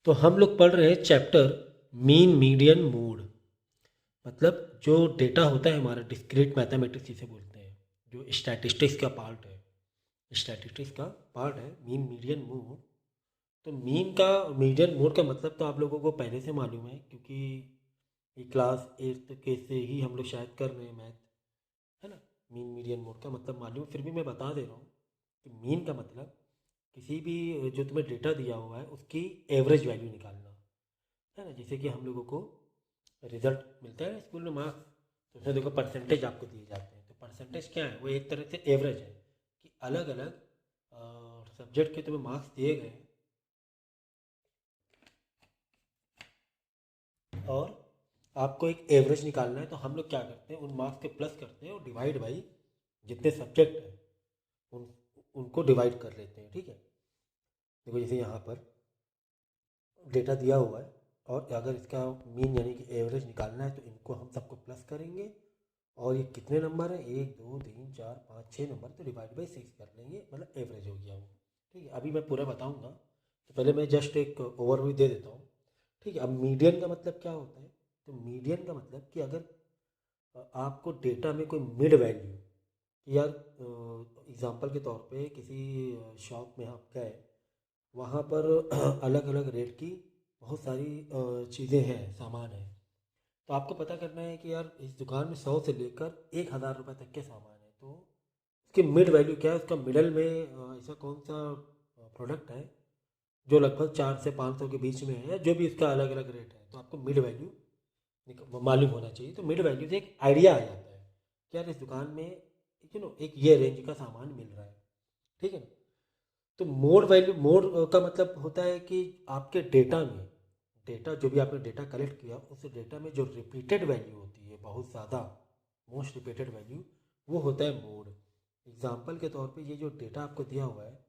तो हम लोग पढ़ रहे हैं चैप्टर मीन मीडियन मोड। मतलब जो डेटा होता है हमारा डिस्क्रीट मैथमेटिक्स जिसे बोलते हैं, जो स्टैटिस्टिक्स का पार्ट है, मीन मीडियन मोड। तो मीन का मीडियन मोड का मतलब तो आप लोगों को पहले से मालूम है, क्योंकि ये क्लास 8 के से ही हम लोग शायद कर रहे हैं मैथ, है ना। मीन मीडियन मोड का मतलब मालूम है, फिर भी मैं बता दे रहा हूँ कि मीन का मतलब किसी भी जो तुम्हें डेटा दिया हुआ है उसकी एवरेज वैल्यू निकालना, है ना। जैसे कि हम लोगों को रिजल्ट मिलता है स्कूल में मार्क्स, तो उसमें देखो परसेंटेज आपको दिए जाते हैं। तो परसेंटेज क्या है, वो एक तरह से एवरेज है कि अलग अलग सब्जेक्ट के तुम्हें मार्क्स दिए गए हैं और आपको एक एवरेज निकालना है। तो हम लोग क्या करते हैं, उन मार्क्स के प्लस करते हैं और डिवाइड बाई जितने सब्जेक्ट हैं उन उनको डिवाइड कर लेते हैं, ठीक है। देखो जैसे यहाँ पर डेटा दिया हुआ है और अगर इसका मीन यानी कि एवरेज निकालना है तो इनको हम सबको प्लस करेंगे और ये कितने नंबर है, 1 2 3 4 5 6 नंबर, तो डिवाइड बाई 6 कर लेंगे, मतलब एवरेज हो गया वो, ठीक है। अभी मैं पूरा बताऊंगा, तो पहले मैं जस्ट एक ओवरव्यू दे देता हूँ, ठीक है। अब मीडियन का मतलब क्या होता है, तो मीडियन का मतलब कि अगर आपको डेटा में कोई मिड वैल्यू, यार एग्जांपल के तौर पे किसी शॉप में आप गए, वहाँ पर अलग अलग रेट की बहुत सारी चीज़ें हैं, सामान है। तो आपको पता करना है कि यार इस दुकान में 100 से लेकर 1,000 रुपये तक के सामान है, तो उसकी मिड वैल्यू क्या है, उसका मिडल में ऐसा कौन सा प्रोडक्ट है जो लगभग 4 से 500 के बीच में है, या जो भी इसका अलग अलग रेट है। तो आपको मिड वैल्यू मालूम होना चाहिए। तो मिड वैल्यू से एक आइडिया आ जाता है कि यार इस दुकान में एक ये रेंज का सामान मिल रहा है, ठीक है। तो मोड का मतलब होता है कि आपके डेटा में, डेटा जो भी आपने डेटा कलेक्ट किया उस डेटा में जो रिपीटेड वैल्यू होती है बहुत ज़्यादा, मोस्ट रिपीटेड वैल्यू, वो होता है मोड। एग्जाम्पल के तौर पे ये जो डेटा आपको दिया हुआ है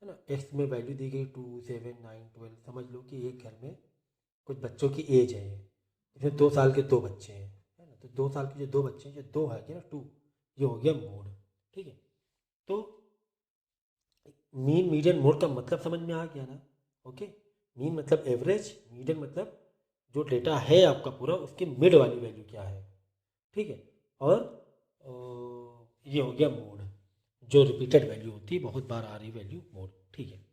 ना, एक्स में वैल्यू दी गई 2 7 9 12, समझ लो कि एक घर में कुछ बच्चों की एज है, इसमें 2 साल के 2 बच्चे हैं, है ना। तो 2 साल के जो 2 बच्चे हैं, जो दो है कि ना 2, ये हो गया मोड, ठीक है। तो मीन मीडियन मोड का मतलब समझ में आ गया ना, ओके। मीन मतलब एवरेज, मीडियन मतलब जो डेटा है आपका पूरा उसकी मिड वाली वैल्यू क्या है, ठीक है। और ये हो गया मोड, जो रिपीटेड वैल्यू होती है, बहुत बार आ रही वैल्यू, मोड, ठीक है।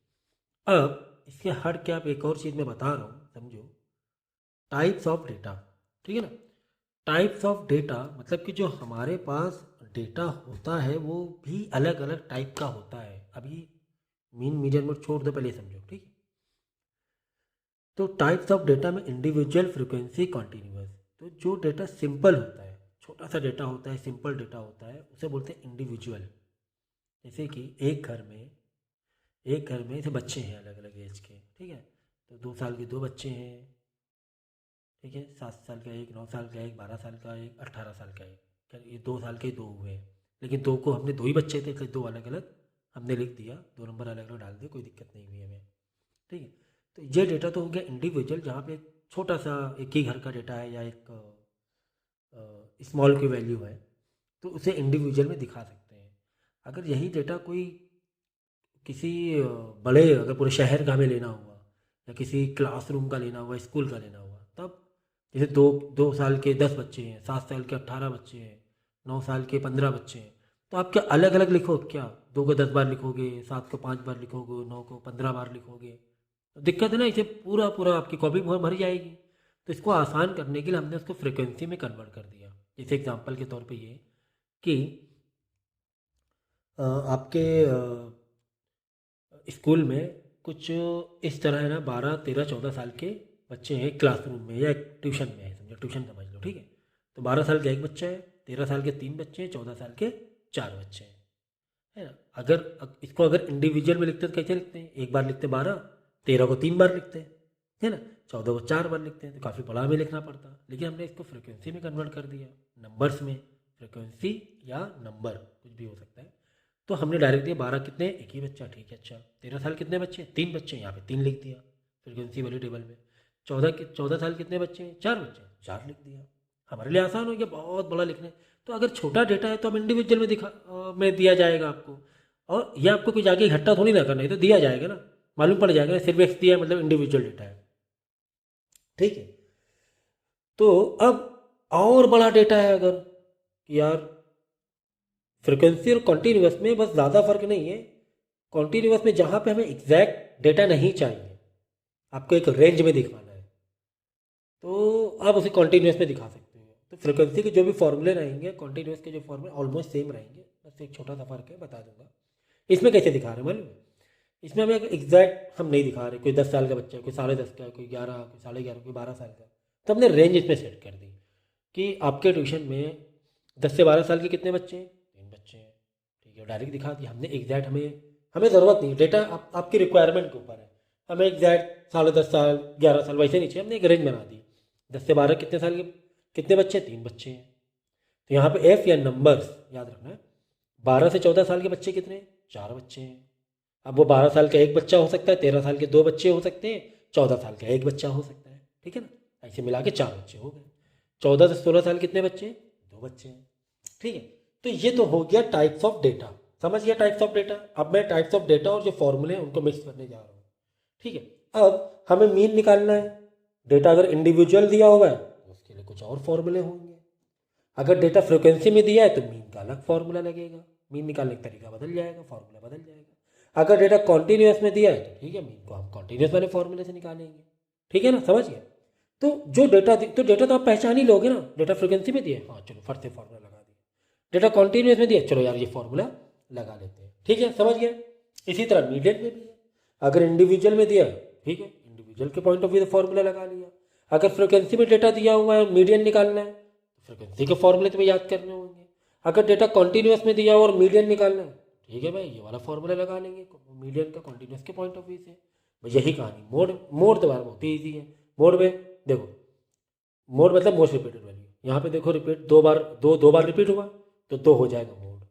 अब इसके हट के आप एक और चीज़ मैं बता रहा हूँ, समझो। टाइप्स ऑफ डेटा, ठीक है ना। टाइप्स ऑफ डेटा मतलब कि जो हमारे पास डेटा होता है वो भी अलग अलग टाइप का होता है। अभी मीन मीडियन मोड छोड़ दो, पहले समझो, ठीक है। तो टाइप्स ऑफ डेटा में इंडिविजुअल, फ्रिक्वेंसी, कॉन्टीन्यूअस। तो जो डेटा सिंपल होता है, छोटा सा डेटा होता है, सिंपल डेटा होता है, उसे बोलते हैं इंडिविजुअल। जैसे कि एक घर में ऐसे बच्चे हैं अलग अलग एज के, ठीक है। तो 2 साल के 2 बच्चे हैं, ठीक है। 7 साल का एक, 9 साल का एक, 12 साल का एक, 18 साल का एक। क्या ये 2 साल के दो हुए, लेकिन दो को हमने दो ही बच्चे थे, इसलिए दो अलग अलग हमने लिख दिया, 2 नंबर अलग अलग डाल दिए, कोई दिक्कत नहीं हुई हमें, ठीक है। तो ये डेटा तो हो गया इंडिविजुअल, जहाँ पे छोटा सा एक ही घर का डेटा है या एक स्मॉल की वैल्यू है, तो उसे इंडिविजुअल में दिखा सकते हैं। अगर यही डेटा कोई किसी बड़े, अगर पूरे शहर का हमें लेना हुआ या किसी क्लासरूम का लेना हुआ, स्कूल का लेना हुआ, तब जैसे 2 साल के 10 बच्चे हैं, 7 साल के 18 बच्चे हैं, 9 साल के 15 बच्चे हैं, तो आप क्या अलग अलग लिखो, क्या 2 को 10 बार लिखोगे, 7 को 5 बार लिखोगे, 9 को 15 बार लिखोगे, तो दिक्कत है ना। इसे पूरा पूरा आपकी कॉपी भर जाएगी। तो इसको आसान करने के लिए हमने उसको फ्रिक्वेंसी में कन्वर्ट कर दिया। जैसे एग्जांपल के तौर पे ये कि आपके स्कूल में कुछ इस तरह है ना, 12 13 14 साल के बच्चे हैं क्लासरूम में या ट्यूशन में है, समझो ट्यूशन समझ लो, ठीक है। तो 12 साल का एक बच्चा है, 13 साल के 3 बच्चे हैं, 14 साल के 4 बच्चे हैं, है ना। इसको अगर इंडिविजुअल में लिखते तो कैसे लिखते हैं, एक बार लिखते 12, 13 को 3 बार लिखते हैं, है ना, 14 को 4 बार लिखते हैं, तो काफ़ी बड़ा हमें लिखना पड़ता। लेकिन हमने इसको फ्रिक्वेंसी में कन्वर्ट कर दिया, नंबर्स में, फ्रिक्वेंसी या नंबर कुछ भी हो सकता है। तो हमने डायरेक्ट दिया 12 कितने, एक ही बच्चा, ठीक है। अच्छा 13 साल कितने बच्चे, 3 बच्चे, यहाँ पे 3 लिख दिया फ्रिक्वेंसी वाले टेबल में। 14 साल कितने बच्चे हैं, 4 बच्चे, 4 लिख दिया। हमारे लिए आसान हो गया बहुत बड़ा लिखने। तो अगर छोटा डेटा है तो हम इंडिविजुअल में में दिया जाएगा आपको, और ये आपको कुछ आगे इकट्ठा थोड़ी ना करना है, तो दिया जाएगा ना, मालूम पड़ जाएगा ना, सिर्फ एक्स दिया है मतलब इंडिविजुअल डेटा है, ठीक है। तो अब और बड़ा डेटा है अगर कि यार फ्रिक्वेंसी और कॉन्टीन्यूअस में बस ज़्यादा फर्क नहीं है। कॉन्टीन्यूअस में जहाँ पे हमें एग्जैक्ट डेटा नहीं चाहिए, आपको एक रेंज में दिखाना है, तो आप उसे कॉन्टीन्यूअस में दिखा सकते हैं। तो फ्रिक्वेंसी के जो भी फॉर्मूले रहेंगे, कॉन्टीन्यूअस के जो फॉर्मूले ऑलमोस्ट सेम रहेंगे, बस एक छोटा सा फर्क है, बता दूंगा। इसमें कैसे दिखा रहे हैं मालूम है? इसमें हमें एग्जैक्ट हम नहीं दिखा रहे, कोई 10 साल का बच्चा है, कोई 10.5 का, कोई 11, कोई 11.5, कोई 12 साल का, तो हमने रेंज इसमें सेट कर दी कि आपके ट्यूशन में 10 से 12 साल के कितने बच्चे हैं, 3 बच्चे हैं, ठीक है, डायरेक्ट दिखा दिया हमने एग्जैक्ट। हमें ज़रूरत नहीं, डेटा आपकी रिक्वायरमेंट के ऊपर है। हमें एग्जैक्ट 10.5 साल 11 साल वैसे नहीं चाहिए, हमने एक रेंज बना दी। 10 से 12 कितने साल के कितने बच्चे, 3 बच्चे हैं। तो यहाँ पे एफ या नंबर्स याद रखना है। 12 से 14 साल के बच्चे कितने हैं, 4 बच्चे हैं। अब वो 12 साल का एक बच्चा हो सकता है, 13 साल के 2 बच्चे हो सकते हैं, 14 साल का एक बच्चा हो सकता है, ठीक है ना। ऐसे मिला के 4 बच्चे हो गए। 14 से 16 साल कितने बच्चे हैं, 2 बच्चे हैं, ठीक है। तो ये तो हो गया टाइप्स ऑफ डेटा, समझ गया टाइप्स ऑफ डेटा। अब मैं टाइप्स ऑफ डेटा और जो फॉर्मूले हैं उनको मिक्स करने जा रहा हूँ, ठीक है। अब हमें मीन निकालना है। डेटा अगर इंडिविजुअल दिया हुआ है तो उसके लिए कुछ और फॉर्मूले होंगे। अगर डेटा फ्रिक्वेंसी में दिया है तो मीन का अलग फॉर्मूला लगेगा, मीन निकालने का तरीका बदल जाएगा, फॉर्मूला बदल जाएगा। अगर डेटा कॉन्टीन्यूअस में दिया है तो ठीक है, मीन को हम कॉन्टीन्यूअस वाले फॉर्मूले से निकालेंगे, ठीक है ना, समझ गए। तो जो डेटा तो डेटा तो आप पहचान ही लोगे ना। डेटा फ्रिक्वेंसी में दिया है, हाँ चलो फट से फॉर्मूला लगा दिया। डेटा कॉन्टीन्यूअस में दिया, चलो यार ये फॉर्मूला लगा लेते हैं, ठीक है, समझ गए। इसी तरह मीडियन में भी है। अगर इंडिविजुअल में दिया ठीक है, इंडिविजुअल के पॉइंट ऑफ व्यू से फॉर्मूला लगा लिया। अगर फ्रिक्वेंसी में डेटा दिया हुआ है, मीडियन निकालना है, फ्रिक्वेंसी के फॉर्मूले तुम्हें याद करने होंगे। अगर डेटा कॉन्टीन्यूअस में दिया हो और मीडियन निकालना है, ठीक है भाई, ये वाला फॉर्मूला लगा लेंगे मीडियन का कॉन्टीन्यूअस के पॉइंट ऑफ व्यू से। भाई यही कहानी। मोड तो बार बहुत ही ईजी है। मोड में देखो, मोड मतलब मोस्ट रिपीटेड वैल्यू। यहाँ पे देखो रिपीट दो बार रिपीट हुआ तो 2 हो जाएगा मोड।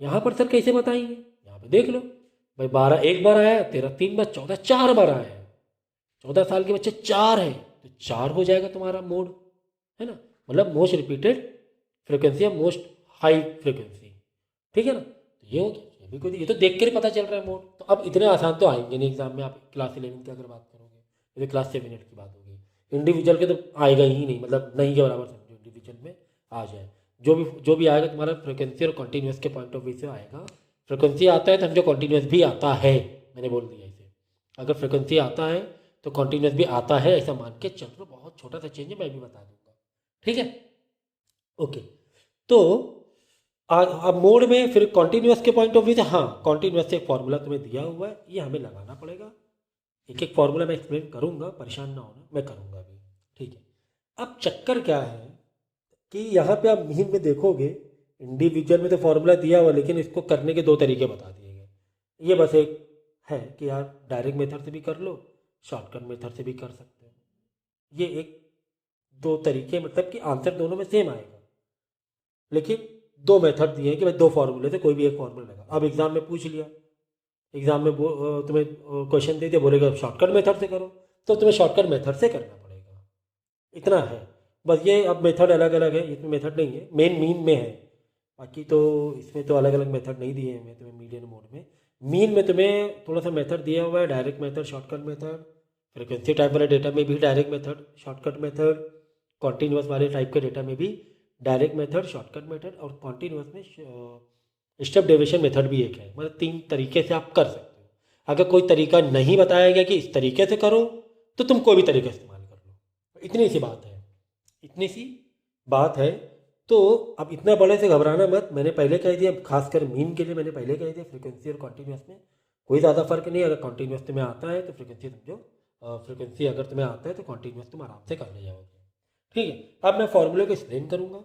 यहाँ पर सर कैसे बताएंगे, यहाँ पे देख लो भाई, 12 एक बार आया, 13 3 बार, 14 4 बार आया है। 14 साल के बच्चे 4 है तो 4 हो जाएगा तुम्हारा मोड, है ना। मतलब मोस्ट रिपीटेड फ्रिक्वेंसी है, मोस्ट हाई फ्रिक्वेंसी, ठीक है ना। तो ये हो गया, ये भी कोई, ये तो देख कर ही पता चल रहा है मोड। तो अब इतने आसान तो आएंगे नहीं एग्जाम में। आप क्लास 11 की अगर बात करोगे, ये तो क्लास 7 8 की बात होगी। इंडिविजुअल के तो आएगा ही नहीं, मतलब नहीं के बराबर समझो इंडिविजुअल में आ जाए। जो भी आएगा तुम्हारा फ्रिक्वेंसी और कॉन्टीन्यूअस के पॉइंट ऑफ व्यू से आएगा। फ्रिक्वेंसी आता है तो समझो कॉन्टीन्यूअस भी आता है, मैंने बोल दिया इसे। अगर फ्रिक्वेंसी आता है तो कॉन्टीन्यूअस भी आता है, ऐसा मान के चल रहा। बहुत छोटा सा चेंज है, मैं भी बता दूंगा, ठीक है, ओके। तो अब मोड में फिर कॉन्टीन्यूअस के पॉइंट ऑफ व्यू से, हाँ कॉन्टीन्यूअस से एक फॉर्मूला तुम्हें दिया हुआ है, ये हमें लगाना पड़ेगा। एक एक फॉर्मूला मैं एक्सप्लेन करूंगा, परेशान ना होना, मैं करूंगा अभी, ठीक है। अब चक्कर क्या है कि यहाँ पे आप मीन में देखोगे, इंडिविजुअल में तो फॉर्मूला दिया हुआ, लेकिन इसको करने के 2 तरीके बता दिए गए। ये बस एक है कि यार डायरेक्ट मेथड से भी कर लो, शॉर्टकट मेथड से भी कर सकते हो। ये एक 2 तरीके, मतलब कि आंसर दोनों में सेम आएगा, लेकिन 2 मेथड दिए हैं कि भाई 2 फॉर्मूले से कोई भी एक फॉर्मूला लगा। अब एग्जाम में पूछ लिया, एग्जाम में तुम्हें क्वेश्चन दे दिया, बोलेगा शॉर्टकट मेथड से करो, तो तुम्हें शॉर्टकट मेथड से करना पड़ेगा, इतना है बस। ये अब मेथड अलग अलग है, इसमें मेथड नहीं है, मेन मीन में है। बाकी तो इसमें तो अलग अलग मेथड नहीं दिए हैं तुम्हें मीडियन मोड में। मीन में तुम्हें थोड़ा सा मेथड दिया हुआ है, direct method, shortcut method. Frequency type वाले डेटा में भी direct method, shortcut method. Continuous वाले टाइप के डेटा में भी डायरेक्ट मेथड, शॉर्टकट मेथड, और कॉन्टीन्यूअस में स्टेप डेविएशन मेथड भी एक है। मतलब 3 तरीके से आप कर सकते हो। अगर कोई तरीका नहीं बताया गया कि इस तरीके से करो, तो तुम कोई भी तरीका इस्तेमाल कर लो, इतनी सी बात है, इतनी सी बात है। तो अब इतना बड़े से घबराना मत, मैंने पहले कह दिया, खासकर मीन के लिए मैंने पहले कह दिया, फ्रिक्वेंसी और कॉन्टीन्यूअस में कोई ज़्यादा फर्क नहीं है। अगर कॉन्टीन्यूअस तुम्हें आता है तो फ्रिक्वेंसी समझो, फ्रिक्वेंसी अगर तुम्हें आता है तो कॉन्टीन्यूअस तुम आराम से कर ले जाओगे, ठीक है। अब मैं फॉर्मूले को एक्सप्लेन करूँगा,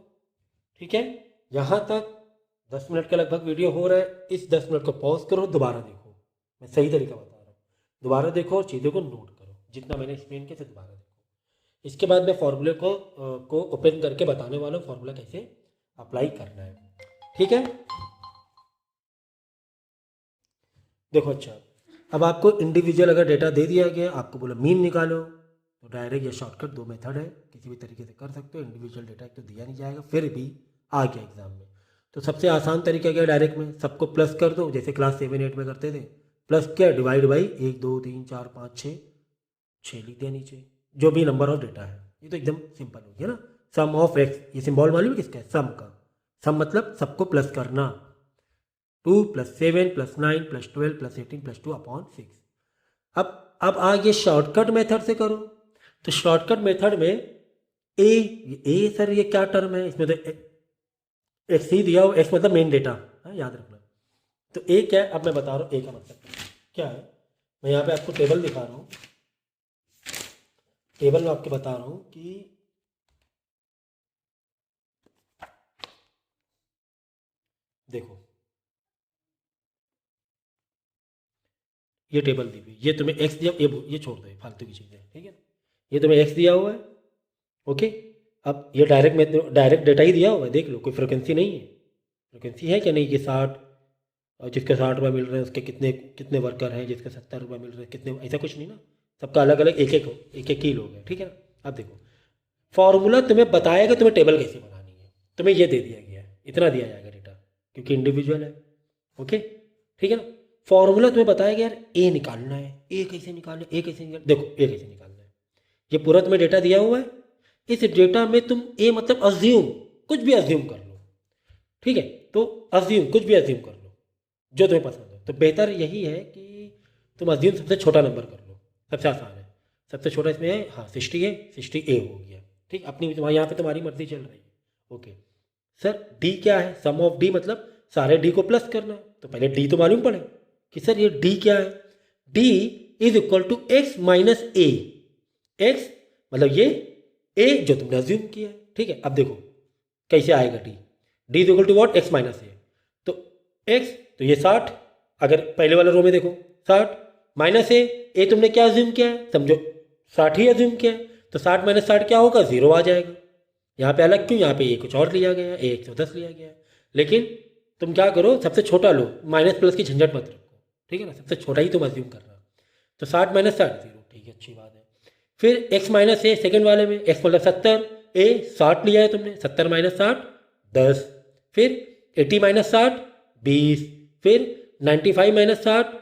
ठीक है। यहाँ तक 10 मिनट के लगभग वीडियो हो रहा है। इस 10 मिनट को पॉज करो, दोबारा देखो, मैं सही तरीका बता रहा हूँ। दोबारा देखो और चीज़ों को नोट करो, जितना मैंने एक्सप्लेन किया दोबारा देखो। इसके बाद मैं फॉर्मूले को ओपन करके बताने वाला हूँ फॉर्मूला कैसे अप्लाई करना है, ठीक है। देखो अच्छा, अब आपको इंडिविजुअल अगर डेटा दे दिया गया, आपको बोला मीन निकालो, तो डायरेक्ट या शॉर्टकट 2 मेथड है, किसी भी तरीके से कर सकते हो। इंडिविजुअल डेटा एक तो दिया नहीं जाएगा, फिर भी आ गया एग्जाम में, तो सबसे आसान तरीका क्या है, डायरेक्ट में सबको प्लस कर दो, जैसे क्लास 7 8 में करते थे। प्लस क्या, डिवाइड बाई 1 2 3 4 5 6 लिख दिया नीचे, जो भी नंबर ऑफ डेटा है। ये तो एकदम सिंपल हो गया ना। सम ऑफ एक्स, ये सिंबल मालूम है किसका है? सम का। सम मतलब सबको प्लस करना। 2 + 7 + 9 + 12 + 18 + 2/6। अब आगे शॉर्टकट मेथड से करो। तो शॉर्टकट मेथड में ए सर ये क्या टर्म है? इसमें तो एक्स ही दिया हो, एक्स मतलब मेन डेटा, हाँ याद रखना। तो ए क्या है? अब मैं बता रहा हूँ ए का मतलब क्या है। मैं यहाँ पे आपको टेबल दिखा रहा हूँ। टेबल में आपको बता रहा हूँ कि देखो ये टेबल दी हुई, ये तुम्हें एक्स दिया, ये छोड़ दो, ये फालतू की चीज़ें, ठीक है। ये तुम्हें एक्स दिया हुआ है, ओके। अब ये डायरेक्ट डेटा ही दिया हुआ है, देख लो, कोई फ्रिक्वेंसी नहीं है। फ्रिक्वेंसी है क्या? नहीं, कि 60, और जिसके 60 रुपये मिल रहे हैं उसके कितने कितने वर्कर हैं, जिसके 70 रुपये मिल रहे हैं कितने, ऐसा कुछ नहीं ना। सबका अलग अलग एक एक ही लोग हैं, ठीक है ना। अब देखो फॉर्मूला तुम्हें बताएगा तुम्हें टेबल कैसे बनानी है, तुम्हें ये दे दिया गया है, इतना दिया जाएगा डेटा, क्योंकि इंडिविजुअल है, ओके, ठीक है ना। फॉर्मूला तुम्हें बताएगा यार ए निकालना है, ए कैसे निकालना है, ए कैसे निकालना, देखो ए कैसे निकालना है। ये पूरा तुम्हें डेटा दिया हुआ है, इस डेटा में तुम ए मतलब अज्यूम, कुछ भी अज्यूम कर लो, ठीक है। तो अज्यूम, कुछ भी अज्यूम कर लो जो तुम्हें पसंद हो। तो बेहतर यही है कि तुम अज्यूम सबसे छोटा नंबर कर लो, सबसे आसान है। सबसे छोटा इसमें है, हाँ 60 है, 60 ए हो गया, ठीक। अपनी तुम्हारी यहाँ पे तुम्हारी मर्जी चल रही है, ओके। सर डी क्या है? सम ऑफ डी मतलब सारे डी को प्लस करना है। तो पहले डी तो मालूम पड़े कि सर ये डी क्या है। D is equal to X minus A. X मतलब ये ए जो तुमने अज्यूम किया है, ठीक है। अब देखो कैसे आएगा D. D is equal to what? X minus A. तो एक्स तो ये 60, अगर पहले वाले रो में देखो 60 माइनस ए तुमने क्या अज्यूम किया है? समझो 60 ही अज्यूम किया है। तो 60 माइनस 60 क्या होगा? 0 आ जाएगा। यहाँ पे अलग क्यों? यहाँ पे ए कुछ और लिया गया है, ए 110 लिया गया है। लेकिन तुम क्या करो, सबसे छोटा लो, माइनस प्लस की झंझट मत रखो, ठीक है ना। सबसे छोटा ही तुम अज्यूम कर रहा। तो 60 माइनस 60 0, ठीक है, अच्छी बात है। फिर एक्स माइनस ए सेकेंड वाले में, एक्स मतलब 70, ए 60 लिया है तुमने, 70 माइनस 60 10। फिर 80 माइनस 60 20। फिर 95 माइनस 60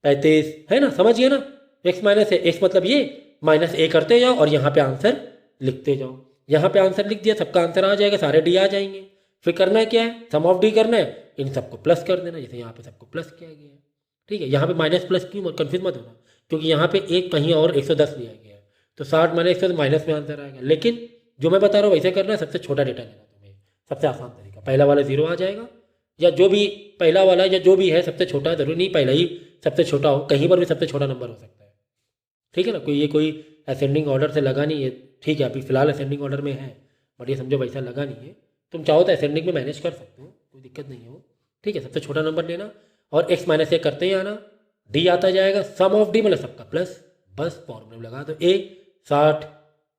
35, है ना, समझ गया ना। एक्स माइनस ए, एक्स मतलब ये, माइनस ए करते जाओ और यहाँ पे आंसर लिखते जाओ। यहाँ पे आंसर लिख दिया, सबका आंसर आ जाएगा, सारे डी आ जाएंगे। फिर करना है क्या है? सम ऑफ डी करना है, इन सबको प्लस कर देना, जैसे यहाँ पे सबको प्लस किया गया है, ठीक है। यहाँ पे माइनस प्लस क्यों, कन्फ्यूज मत होना, क्योंकि यहाँ पे एक कहीं और 110 लिया गया है। तो 60 माइनस 110 माइनस में आंसर आएगा। लेकिन जो मैं बता रहा हूँ वैसे करना है, सबसे छोटा डेटा लेना तुम्हें, सबसे आसान तरीका। पहला वाला 0 आ जाएगा, या जो भी पहला वाला या जो भी है सबसे छोटा, जरूरी नहीं पहला ही सबसे छोटा हो, कहीं पर भी सबसे छोटा नंबर हो सकता है, ठीक है ना। कोई असेंडिंग ऑर्डर से लगा नहीं है, ठीक है, अभी फिलहाल असेंडिंग ऑर्डर में है, बट ये समझो वैसा लगा नहीं है। तुम चाहो तो असेंडिंग में मैनेज कर सकते हो, कोई दिक्कत नहीं है वो, ठीक है। सबसे छोटा नंबर लेना और एक्स माइनस ए करते ही आना, डी आता जाएगा, सम ऑफ डी मतलब सबका प्लस, बस फॉर्मूले लगा दो, ए 60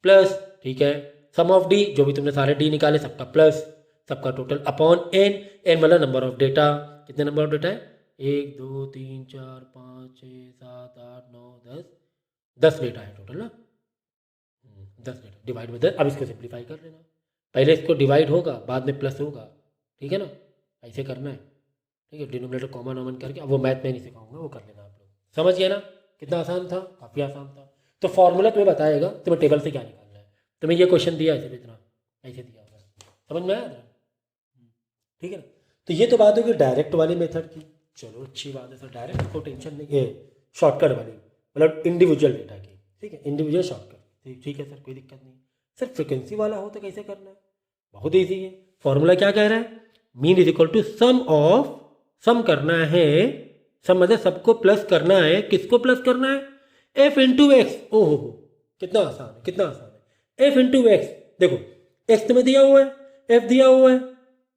प्लस, ठीक है, सम ऑफ डी जो भी तुमने सारे डी निकाले सबका प्लस, सबका टोटल अपॉन एन। एन मतलब नंबर ऑफ डेटा, कितने नंबर ऑफ डेटा है? 1 2 3 4 5 6 7 8 9 10, 10 डेटा है टोटल ना। 10 डेटा डिवाइड बाई 10। अब इसको सिंप्लीफाई कर लेना, पहले इसको डिवाइड होगा बाद में प्लस होगा, ठीक है ना, ऐसे करना है, ठीक है। डिनोमिनेटर कॉमन वॉमन करके, अब वो मैथ में नहीं सिखाऊंगा, वो कर लेना आप लोग, समझ गए ना। कितना आसान था, काफ़ी आसान था। तो फॉर्मूला तुम्हें बताएगा तुम्हें टेबल से क्या निकालना है। तुम्हें ये क्वेश्चन दिया है, सिर्फ इतना ऐसे दिया होगा, समझ में आया था, ठीक है ना। तो ये तो बात होगी डायरेक्ट वाली मेथड की, चलो अच्छी बात है सर, डायरेक्ट को टेंशन नहीं है, शॉर्टकट वाली मतलब इंडिविजुअल डेटा की, ठीक है, इंडिविजुअल शॉर्टकट, ठीक है सर, कोई दिक्कत नहीं। सर फ्रिक्वेंसी वाला हो तो कैसे करना है? बहुत ईजी है। फॉर्मूला क्या कह रहा है? Mean is equal to sum of, sum करना है, सम मतलब सबको प्लस करना है, किसको प्लस करना है? F into x. ओहो कितना आसान है, कितना आसान है। एफ इंटू एक्स, देखो एक्स तुम्हें दिया हुआ है, एफ दिया हुआ है,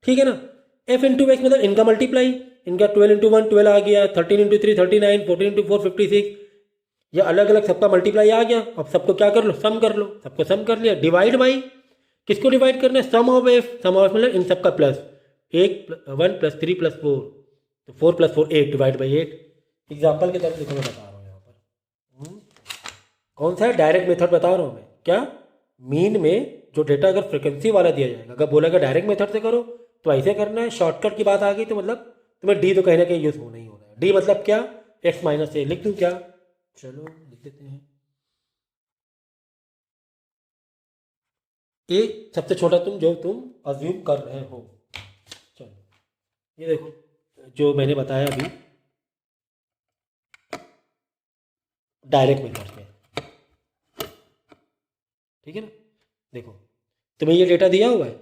ठीक है ना। एफ इंटू एक्स मतलब इनका मल्टीप्लाई, इनका 12 इंटू 1 12 आ गया, 13 इंटू 3 39, 14 इंटू 4 56, ये अलग अलग सबका मल्टीप्लाई आ गया। अब सबको क्या कर लो? सम कर लो, सबको सम कर लिया, डिवाइड बाई, किसको डिवाइड करना है? सम ऑफ एफ, सम ऑफ मतलब इन सबका प्लस, 1 + 3 + 4, तो 4 + 4 8, डिवाइड बाई 8। एग्जाम्पल के तरफ देखो मैं बता रहा हूँ यहाँ पर, कौन सा है? डायरेक्ट मेथड बता रहा हूँ मैं, क्या मीन में जो डेटा अगर फ्रिक्वेंसी वाला दिया जाएगा, अगर बोला डायरेक्ट मेथड से करो तो ऐसे करना है। शॉर्टकट की बात आ गई तो मतलब तुम्हें डी तो कहीं ना कहीं यूज होना ही होना है। डी मतलब क्या? एक्स माइनस ए लिख दूँ क्या? चलो लिख देते हैं। ए सबसे छोटा जो तुम अज्यूम कर रहे हो। चलो ये देखो जो मैंने बताया अभी डायरेक्ट मेथड से, ठीक है ना। देखो तुम्हें ये डेटा दिया हुआ है,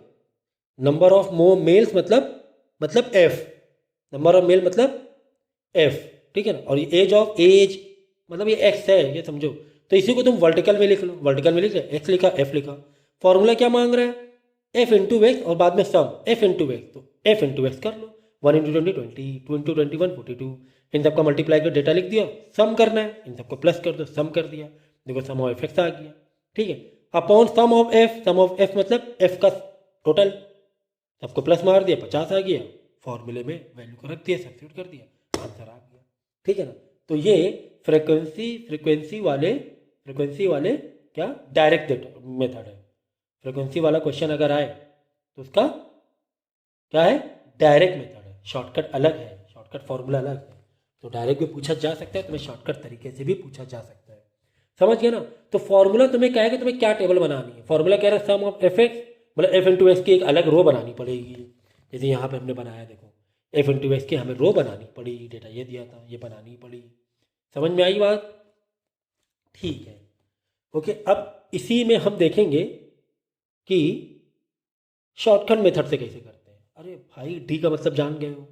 नंबर ऑफ मेल्स मतलब एफ, नंबर ऑफ मेल मतलब एफ, ठीक है ना। और ये एज मतलब ये एक्स है, ये समझो। तो इसी को तुम वर्टिकल में लिख लो, वर्टिकल में लिख लो, एक्स लिखा एफ लिखा। फॉर्मूला क्या मांग रहा है, एफ इंटू एक्स और बाद में सम एफ इंटू एक्स, तो एफ इंटू एक्स कर लो। 1 इंटू 20 20, 2 इंटू 21 42, इन सबका मल्टीप्लाई कर डेटा लिख दिया, सम करना है, इन सबको प्लस कर दो, सम कर दिया, देखो सम ऑफ एफ आ गया, ठीक है। Upon sum of F, sum of F मतलब एफ का टोटल, सबको प्लस मार दिया, 50 आ गया, फॉर्मूले में वैल्यू को रख दिया, सब्स्टिट्यूट कर दिया, आंसर आ गया, ठीक है ना। तो ये फ्रीक्वेंसी वाले क्या डायरेक्ट मेथड है। फ्रीक्वेंसी वाला क्वेश्चन अगर आए तो उसका क्या है, डायरेक्ट मेथड है, शॉर्टकट अलग है, शॉर्टकट फॉर्मूला अलग है। तो डायरेक्ट भी पूछा जा सकता है, तुम्हें शॉर्टकट तरीके से भी पूछा जा सकता है, समझ गया ना। तो फॉर्मूला तुम्हें कहेगा तुम्हें क्या टेबल बनानी है, फॉर्मूला कह रहा है सम ऑफ एफ एक्स मतलब एफ इंटू एक्स की एक अलग रो बनानी पड़ेगी, जैसे यहाँ पे हमने बनाया, देखो एफ इंटू एक्स की हमें रो बनानी पड़ी, डेटा ये दिया था, ये बनानी पड़ी, समझ में आई बात, ठीक है। ओके, अब इसी में हम देखेंगे कि शॉर्टकट मेथड से कैसे करते हैं। अरे भाई डी का मतलब जान गए हो,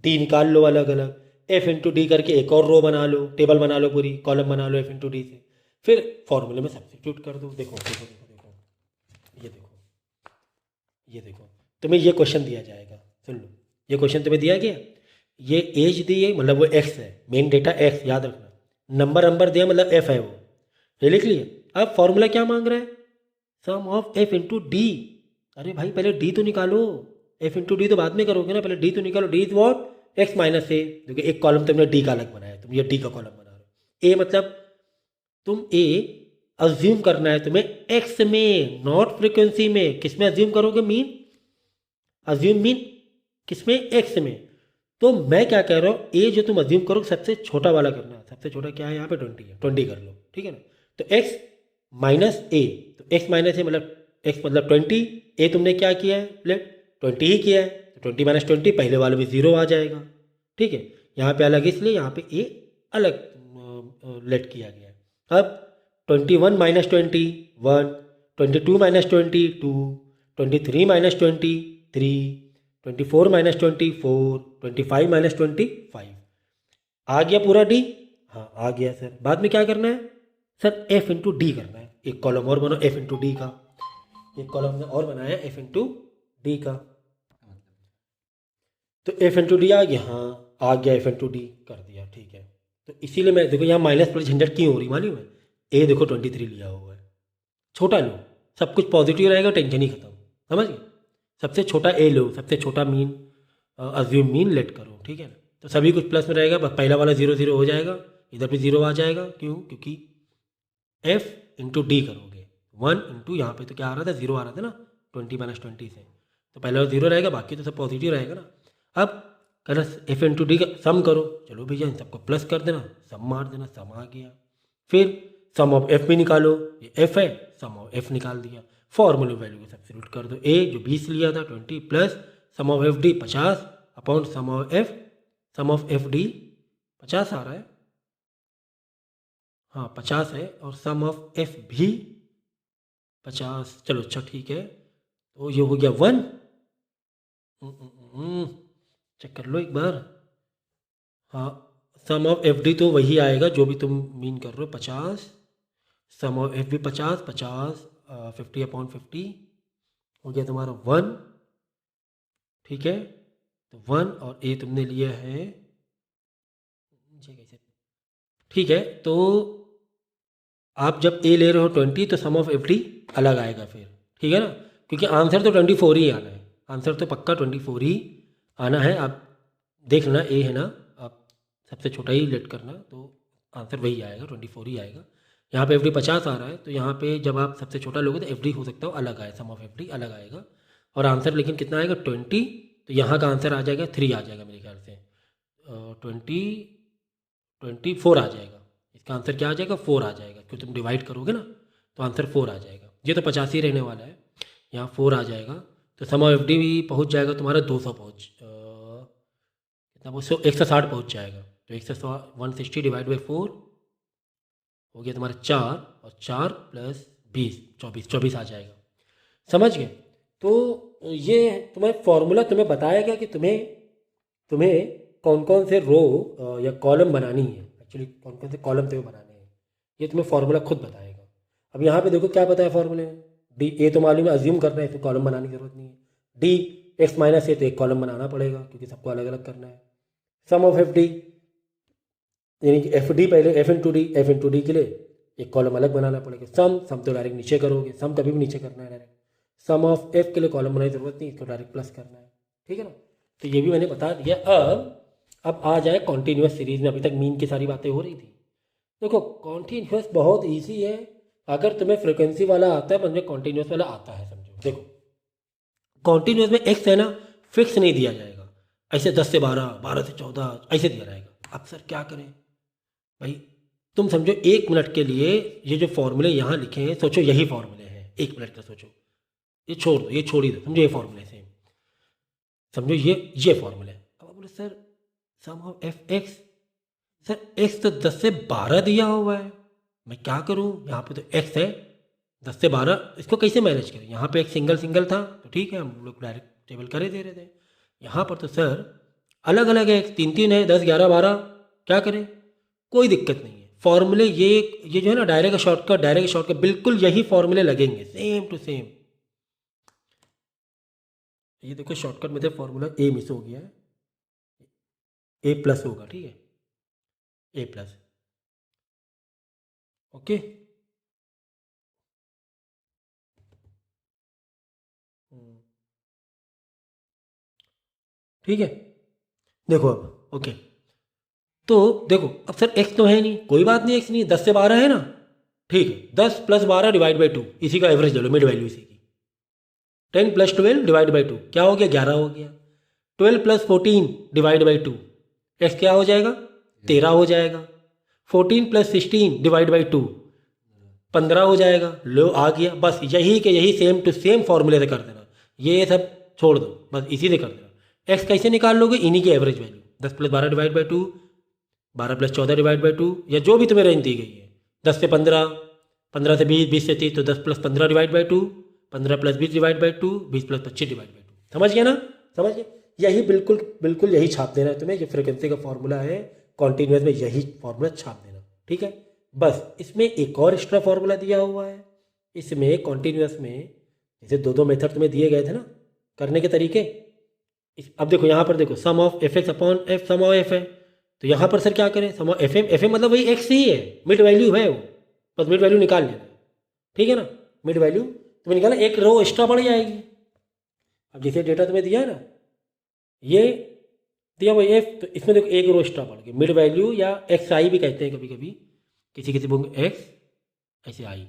डी निकाल लो अलग अलग, एफ इंटू डी करके एक और रो बना लो, टेबल बना लो, पूरी कॉलम बना लो एफ इंटू डी से, फिर फॉर्मूले में सब्स्टिट्यूट कर दो। देखो देखो देखो देखो, ये देखो, ये देखो तुम्हें ये क्वेश्चन दिया जाएगा, सुन लो, ये क्वेश्चन तुम्हें दिया गया, ये एज दी है मतलब वो एक्स है, मेन डेटा एक्स याद रखना, नंबर दिया मतलब एफ है वो, ये लिख लिया। अब फॉर्मूला क्या मांग रहा है, सम ऑफ एफ इंटू डी। अरे भाई पहले डी तो निकालो, एफ इंटू डी तो बाद में करोगे ना, पहले डी तो निकालो। D is what, X minus A, क्योंकि एक कॉलम तुमने डी का अलग बनाया, तुम ये डी का कॉलम बना रहे हो। ए मतलब तुम ए अज्यूम करना है तुम्हें एक्स में, नॉट फ्रीक्वेंसी में। किस में अज्यूम करोगे, मीन अज्यूम मीन किसमें, एक्स में। तो मैं क्या कह रहा हूँ, ए जो तुम अज्यूम करो सबसे छोटा वाला करना है, सबसे छोटा क्या है यहाँ पे 20 है, 20 कर लो, ठीक है ना। तो एक्स माइनस ए, तो एक्स माइनस ए मतलब एक्स मतलब 20, ए तुमने क्या किया है, लेट 20 ही किया है, तो 20 माइनस 20 पहले वाले में 0 आ जाएगा, ठीक है। यहाँ पे अलग इसलिए यहाँ पे ए अलग लेट किया गया है। अब 21 minus 20 1, 22 minus 20 2, 23 minus 20 3, 24 minus 24, 25 minus 25, आ गया पूरा डी, हाँ आ गया सर। बाद में क्या करना है सर, एफ इंटू डी करना है, एक कॉलम और बनाओ एफ इंटू डी का, एक कॉलम ने और बनाया एफ इंटू डी का, तो एफ इंटू डी आ गया, हाँ आ गया, एफ इंटू डी कर दिया, ठीक है। तो इसीलिए मैं देखो यहाँ माइनस प्लस झंझट क्यों हो रही मालूम है, ए देखो 23 लिया हुआ है, छोटा लो, सब कुछ पॉजिटिव रहेगा, टेंशन ही खत्म, समझ गए। सबसे छोटा ए लो, सबसे छोटा मीन अज्यूम मीन लेट करो, ठीक है ना। तो सभी कुछ प्लस में रहेगा, बस पहला वाला 0 0 हो जाएगा, इधर भी 0 आ जाएगा, क्यों, क्योंकि एफ इंटू डी करोगे, 1 इंटू यहाँ पे तो क्या आ रहा था, 0 आ रहा था ना, 20 माइनस 20 से, तो पहले वाला 0 रहेगा, बाकी तो सब पॉजिटिव रहेगा ना। अब कहना एफ इंटू डी का सम करो, चलो भैया इन सबको प्लस कर देना, सम मार देना, सम आ गया। फिर सम ऑफ एफ भी निकालो, ये एफ है, सम ऑफ एफ निकाल दिया, फॉर्मूले वैल्यू को सब्स्टिट्यूट कर दो, ए जो 20 लिया था 20 plus sum of F D 50 upon sum of F D 50 आ रहा है, हाँ 50 है, और सम ऑफ एफ भी 50, चलो अच्छा ठीक है, तो ये हो गया 1, चेक कर लो एक बार, हाँ सम ऑफ एफ डी तो वही आएगा जो भी तुम मीन कर रहे हो, 50, सम ऑफ एफ भी 50 50 50 अपॉन 50 हो गया तुम्हारा 1, ठीक है। तो 1 और ए तुमने लिया है, कैसे, ठीक है। तो आप जब ए ले रहे हो 20 तो सम ऑफ एफ डी अलग आएगा फिर, ठीक है ना, क्योंकि आंसर तो 24 ही आना है, आंसर तो पक्का 24 ही आना है। आप देख लेना ए है ना, आप सबसे छोटा ही लेट करना, तो आंसर वही आएगा, 24 ही आएगा। यहाँ पे एफ डी 50 आ रहा है, तो यहाँ पे जब आप सबसे छोटा लोगे तो एफ डी हो सकता है अलग आए, सम ऑफ एफ डी अलग आएगा, और आंसर लेकिन कितना आएगा 20, तो यहाँ का आंसर आ जाएगा 3 आ जाएगा मेरे ख्याल से, 24 आ जाएगा, इसका आंसर क्या आ जाएगा 4 आ जाएगा, क्योंकि तुम डिवाइड करोगे ना तो आंसर 4 आ जाएगा। ये तो 85 रहने वाला है, यहाँ 4 आ जाएगा, तो सम ऑफ एफ डी भी पहुँच जाएगा तुम्हारा 200 कितना पहुँच 160 पहुँच जाएगा। तो 160 डिवाइड बाई 4 हो गया तुम्हारा 4, और 4 प्लस 20 24 आ जाएगा। समझ गए? तो ये तुम्हें फॉर्मूला तुम्हें बताया गया कि तुम्हें कौन कौन से रो या कॉलम बनानी है, एक्चुअली कौन कौन से कॉलम तुम्हें बनाने हैं, ये तुम्हें फॉर्मूला खुद बताएगा। अब यहाँ पे देखो क्या बताया फॉर्मूले में, डी ए तो मालूम है, अज्यूम करना है, इसमें कॉलम बनाने की जरूरत नहीं है। डी एक्स माइनस ए, तो एक कॉलम बनाना पड़ेगा क्योंकि सबको अलग अलग करना है। सम ऑफ एफ डी, यानी कि एफ डी पहले एफ इंटू डी के लिए एक कॉलम अलग बनाना पड़ेगा। सम तो डायरेक्ट नीचे करोगे, सम कभी भी नीचे करना है डायरेक्ट। सम ऑफ एफ के लिए कॉलम बनाने की जरूरत नहीं, इसको डायरेक्ट प्लस करना है, ठीक है ना। तो ये भी मैंने बता दिया। अब आ जाए कॉन्टीन्यूअस सीरीज में। अभी तक मीन की सारी बातें हो रही थी। देखो कॉन्टीन्यूअस बहुत ईजी है, अगर तुम्हें फ्रिक्वेंसी वाला आता है, मुझे कॉन्टीन्यूअस वाला आता है। समझो, देखो कॉन्टीन्यूअस में एक्स है ना, फिक्स नहीं दिया जाएगा, ऐसे 10 से 12, 12 से 14 ऐसे दिया जाएगा। अब सर क्या करें भाई, तुम समझो 1 मिनट के लिए ये जो फॉर्मूले यहाँ लिखे हैं, सोचो यही फॉर्मूले हैं 1 मिनट का। सोचो, ये छोड़ दो, ये छोड़ ही दो, समझो ये फॉर्मूले सेम, समझो ये फॉर्मूले। अब बोले sir sum of F X, sir X तो 10 से 12 दिया हुआ है, मैं क्या करूँ? यहाँ पे तो एक्स है 10 से 12, इसको कैसे मैनेज करें? यहाँ पे एक सिंगल था तो ठीक है, हम लोग डायरेक्ट टेबल करे दे रहे थे। यहाँ पर तो सर अलग अलग है, 3 है, 10, 11, 12, क्या करें? कोई दिक्कत नहीं है। फॉर्मूले ये जो है ना, डायरेक्ट शॉर्टकट बिल्कुल यही फॉर्मूले लगेंगे, सेम टू सेम। ये देखो शॉर्टकट में फॉर्मूला ए मिस हो गया है, ए प्लस होगा, ठीक है, ए प्लस, ओके। ठीक है, देखो अब ओके। तो देखो अब सर एक्स तो है नहीं, कोई बात नहीं, एक्स नहीं है, 10 से 12 है ना, ठीक है। 10 प्लस 12 डिवाइड बाई 2, इसी का एवरेज ले लो, मिड वैल्यू इसी की। 10 प्लस 12 डिवाइड बाई 2 क्या हो गया? 11 हो गया। 12 प्लस 14 डिवाइड बाई 2, एक्स क्या हो जाएगा? 13 हो जाएगा। 14 प्लस 16 डिवाइड बाई 2 15 हो जाएगा। लो आ गया, बस यही के यही सेम टू सेम फॉर्मूले से कर देना, ये सब छोड़ दो, बस इसी से कर देना। एक्स कैसे निकाल लोगे? इन्हीं की average value, 10 plus 12 divide by 2, 12 plus 14 divide by 2, या जो भी तुम्हें रेंज दी गई है, 10 से 15, 15 से 20, 20 से 30, तो 10 plus 15 divide by 2, 15 plus 20 divide by 2, 20 plus 25 divide by 2। समझ गया ना? समझ गए? यही बिल्कुल यही छाप देना है तुम्हें, जो फ्रिक्वेंसी का फॉर्मूला है कॉन्टीन्यूअस में, यही फॉर्मूला छाप देना, ठीक है। बस इसमें एक और एक्स्ट्रा फॉर्मूला दिया हुआ है, इसमें कॉन्टीन्यूअस में जैसे दो मेथड तुम्हें दिए गए थे ना करने के तरीके। अब देखो यहाँ पर देखो, sum of F X upon F, sum of F है, तो यहाँ पर सर क्या करें? सम ऑफ एफ एम मतलब वही एक्स ही है, मिड वैल्यू है वो, बस मिड वैल्यू निकाल लेना, ठीक है ना। मिड वैल्यू तुम्हें निकालना, एक रो एक्स्ट्रा बढ़ जाएगी। अब जैसे डेटा तुम्हें दिया है ना, ये दिया हुआ एफ, तो इसमें देखो एक रो एक्स्ट्रा बढ़ गई, मिड वैल्यू या एक्स आई भी कहते हैं कभी कभी, किसी बुक एक्स ऐसे आई,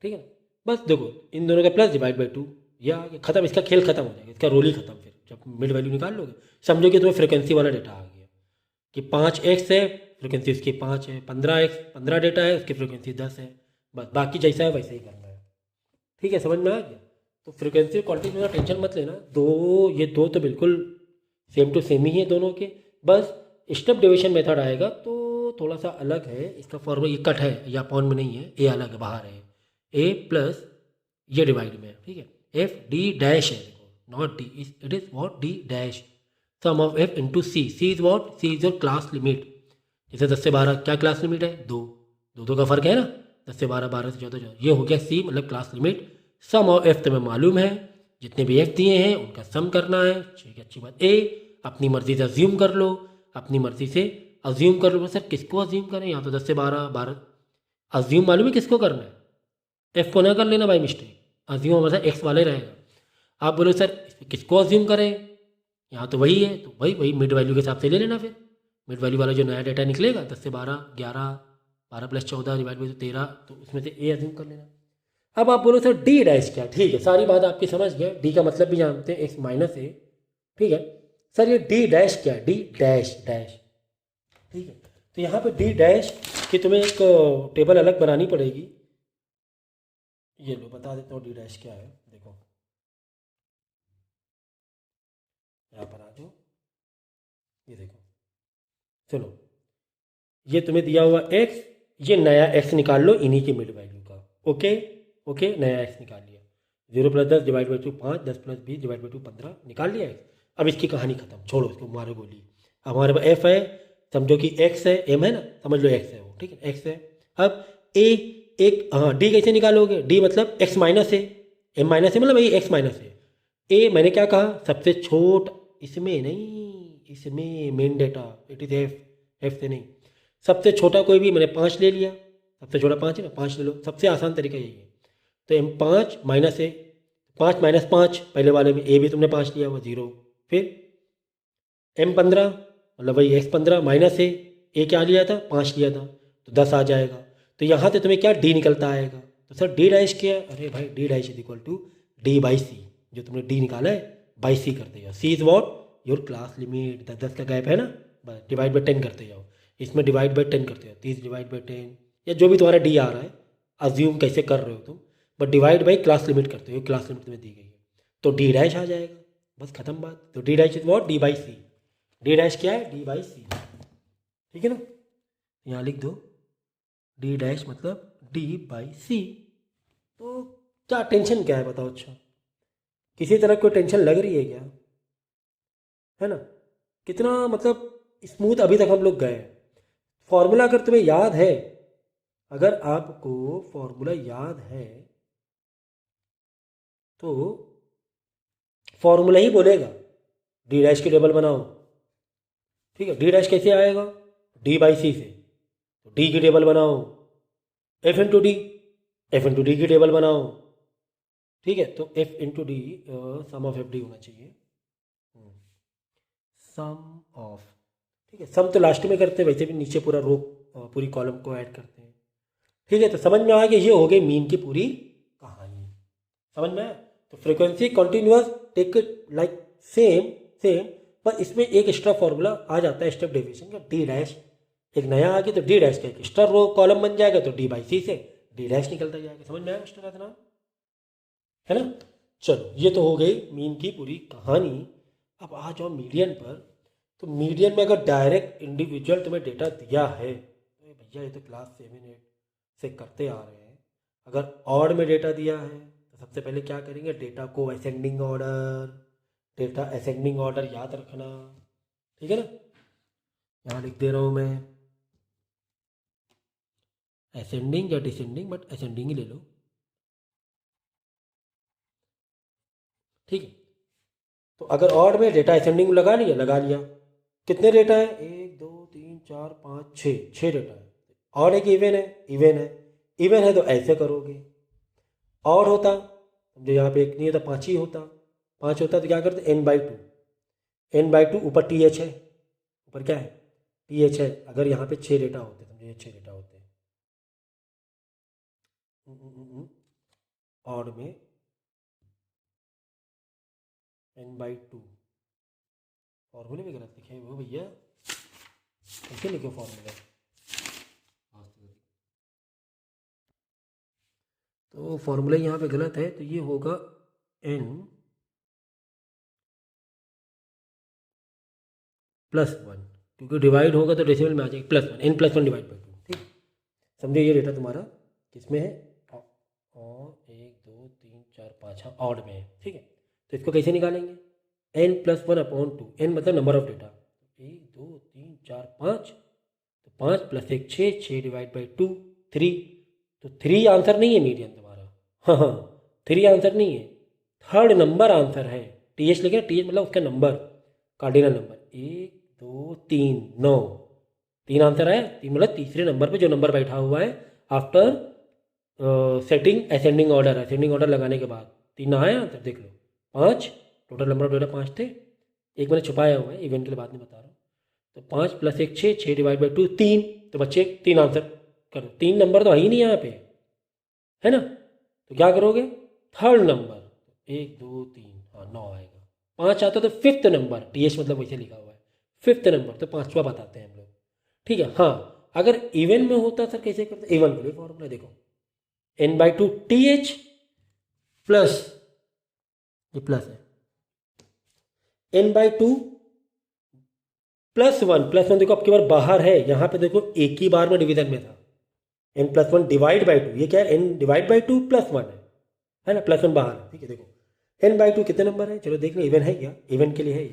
ठीक है। बस देखो इन दोनों का प्लस डिवाइड बाई 2, या खत्म, इसका खेल खत्म हो जाएगा, इसका रोल ही खत्म। फिर जब मिड वैल्यू निकाल लोगे, समझो कि तुम्हें फ्रिक्वेंसी वाला डेटा आ गया कि 5x है, फ्रिक्वेंसी उसकी 5 है, 15 डेटा है, उसकी फ्रिक्वेंसी 10 है, बस बाकी जैसा है वैसे ही करना है, ठीक है। समझ में आ गया? तो फ्रिक्वेंसी क्वांटिटी का टेंशन मत लेना, ये दो तो बिल्कुल सेम टू सेम ही है दोनों के, बस स्टेप डिविजन मेथड आएगा तो थोड़ा सा अलग है। इसका फॉर्मूला ये कट है, या अपॉन में नहीं है, ए अलग है, बाहर है, ए प्लस ये डिवाइड में है, ठीक है। एफ डी डैश है, देखो not D, it is what D dash, sum of F into C, C is what, C is your class limit. जैसे 10 से 12 क्या क्लास लिमिट है? 2 का फर्क है ना, 10 से 12, 12 से 14, ये हो गया सी मतलब class limit. Sum of F तुम्हें मालूम है, जितने भी एफ दिए हैं उनका सम करना है, ठीक है, अच्छी बात। ए अपनी मर्जी से अज्यूम कर लो, अपनी मर्जी से अज्यूम कर लो। सर किसको अज्यूम करें? यहाँ तो 10 से 12 अज्यूम मालूम है किसको करना है, एफ को ना कर लेना बाई मिस्टेक, अज्यूम हमेशा एक्स वाले रहेगा। आप बोलो सर किसको अज्यूम करें, यहाँ तो वही है, तो वही मिड वैल्यू के हिसाब से ले लेना। फिर मिड वैल्यू वाला जो नया डेटा निकलेगा 10 से 12, 11, 12 प्लस 14 डिवाइड बाई 13, तो उसमें से ए अज्यूम कर लेना। अब आप बोलो सर डी डैश क्या? ठीक है, सारी बात आपकी समझ गया, डी का मतलब भी जानते हैं, एक्स माइनस ए, ठीक है। सर ये डी डैश क्या? डी डैश डैश, ठीक है। तो यहाँ पे डी डैश की तुम्हें एक टेबल अलग बनानी पड़ेगी, ये लो बता देता हूँ डी डैश क्या है। देखो यहाँ पर आ जाओ, ये देखो, सुनो, ये तुम्हें दिया हुआ x, ये नया x निकाल लो इन्हीं की मिड वैल्यू का। ओके ओके, नया x निकाल लिया, 0 + 10 डिवाइड बाई 2 5, 10 + 20 डिवाइड बाई 2 15, निकाल लिया x। अब इसकी कहानी खत्म, छोड़ो इसको, मारो गोली। अब हमारे पास f है, समझो कि x है, m है ना, समझ लो x है वो, ठीक है, x है। अब a एक, हाँ, d कैसे निकालोगे, d मतलब x माइनस है, m माइनस है मतलब ये x माइनस है। a मैंने क्या कहा, सबसे छोट, इसमें नहीं, इसमें main data, it is f से नहीं, सबसे छोटा कोई भी, मैंने 5 ले लिया, सबसे छोटा 5 है ना, 5 ले लो, सबसे आसान तरीका यही है। तो m5 माइनस है, 5 माइनस 5, पहले वाले में a भी तुमने 5 लिया, वो 0, फिर m15 मतलब वही x15 माइनस है, a क्या लिया था, 5 लिया था, तो 10 आ जाएगा। तो यहाँ से तुम्हें क्या d निकलता आएगा, तो सर d डैश क्या है, अरे भाई d dash is equal to d/c, जो तुमने d निकाला है बाई c करते जाओ, c is what, your class limit, 10 का गैप है ना, बस डिवाइड बाई 10 करते जाओ, इसमें डिवाइड बाई 10 करते जाओ, 30 डिवाइड बाई 10, या जो भी तुम्हारा d आ रहा है, अज्यूम कैसे कर रहे हो तुम, but divide by class limit करते हो, क्लास लिमिट तुम्हें दी गई है, तो d डैश आ जाएगा, बस खत्म बात। तो d dash is what, d/c, d dash क्या है, d/c, ठीक है ना, यहाँ लिख दो d डैश मतलब d/c। तो क्या टेंशन क्या है बताओ, अच्छा किसी तरह कोई टेंशन लग रही है क्या, है ना, कितना मतलब स्मूथ अभी तक हम लोग गए। फॉर्मूला अगर तुम्हें याद है, अगर आपको फॉर्मूला याद है तो फॉर्मूला ही बोलेगा, डी डैश की टेबल बनाओ, ठीक है, डी डैश कैसे आएगा, d/c से, तो डी की टेबल बनाओ, f into D, F into D की टेबल बनाओ, ठीक है, तो f into D, sum of f d होना चाहिए, सम ऑफ, ठीक है, सम तो लास्ट में करते हैं, वैसे भी नीचे पूरा रो, पूरी कॉलम को ऐड करते हैं, ठीक है। तो समझ में आ गया, ये हो गई मीन की पूरी कहानी, समझ में आया। तो frequency continuous, take it like same same, पर इसमें एक एक्स्ट्रा फॉर्मूला आ जाता है स्टेप डेविएशन का, डी डैश, एक नया आ गया तो डी डैश का एक एक्स्ट्रा रो कॉलम बन जाएगा, तो d/c से डी डैश निकलता जाएगा। समझ में आया मिस्टर रत्ना, है ना। चलो ये तो हो गई मीन की पूरी कहानी। अब आ जाओ मीडियन पर। तो मीडियन में अगर डायरेक्ट इंडिविजुअल तुम्हें डेटा दिया है तो भैया ये तो क्लास 7 8 से करते आ रहे हैं। अगर ऑड में डेटा दिया है तो सबसे पहले क्या करेंगे, डेटा को ascending order, data ascending order याद रखना, ठीक है ना। यहाँ लिख दे रहा हूँ मैं असेंडिंग या डिसेंडिंग, बट असेंडिंग ही ले लो, ठीक है। तो अगर ऑड में डेटा असेंडिंग लगा लिया, कितने डेटा है, 1 2 3 4 5 6 डेटा है। ऑड है कि इवन है, इवन है तो ऐसे करोगे। ऑड होता जो यहाँ पे एक नहीं होता, 5 ही होता, 5 होता तो क्या करते, n/2, n/2 ऊपर टी एच है, ऊपर क्या है, टी एच है। अगर यहाँ पे 6 डेटा होते, समझो ये 6 डेटा होते ऑड में n/2, फॉर्मूले भी गलत लिखे वो भैया, कैसे लिखे फॉर्मूले, तो फॉर्मूला यहाँ पे गलत है, तो ये होगा n+1, क्योंकि डिवाइड होगा तो डेसिमल में आ जाएगा +1, n+1 डिवाइड बाई 2, ठीक। समझे ये डेटा तुम्हारा किसमें है, और 1 2 3 4 5, हाँ ऑड में है, ठीक है। तो इसको कैसे निकालेंगे, n+1/2, n मतलब नंबर ऑफ डेटा, 1 2 3 4 5, तो 5 + 1 6 डिवाइड बाई 2 3, तो 3 आंसर नहीं है मीडियन तुम्हारा, हाँ हाँ 3 आंसर नहीं है, थर्ड नंबर आंसर है। टी एच लिखे, टी एच मतलब उसका नंबर, कार्डिनल नंबर, 1 2 3 9, 3 आंसर है, 3 मतलब तीसरे नंबर पे जो नंबर बैठा हुआ है आफ्टर सेटिंग असेंडिंग ऑर्डर लगाने के बाद 3 आया आंसर, देख लो 5, टोटल नंबर ऑफ डेटा 5 थे, एक मैंने छुपाया हुआ है इवेंट के लिए बाद में बता रहा हूँ। तो 5 + 1 6 डिवाइड बाई 2 3, तो बच्चे 3 आंसर करो, 3 नंबर तो है ही नहीं यहाँ पे, है ना। तो क्या करोगे, थर्ड नंबर, 1 2 3, हाँ 9 आएगा, 5 आता तो फिफ्थ नंबर, टी एच मतलब वैसे लिखा हुआ है, फिफ्थ नंबर तो 5वां बताते हैं हम लोग, ठीक है। हाँ अगर इवन में होता सर कैसे करते, इवन के लिए फॉर्मूला देखो, n/2 टी एच प्लस, ये प्लस है, n/2 +1 देखो आपकी बार बाहर है, यहाँ पे देखो एक ही बार में डिवीजन में था, n+1 डिवाइड बाई 2, ये क्या है, n डिवाइड बाई 2 +1 है ना, +1 बाहर है, ठीक है। देखो n/2 कितने नंबर है, चलो देख लो इवन है क्या, इवन के लिए है ये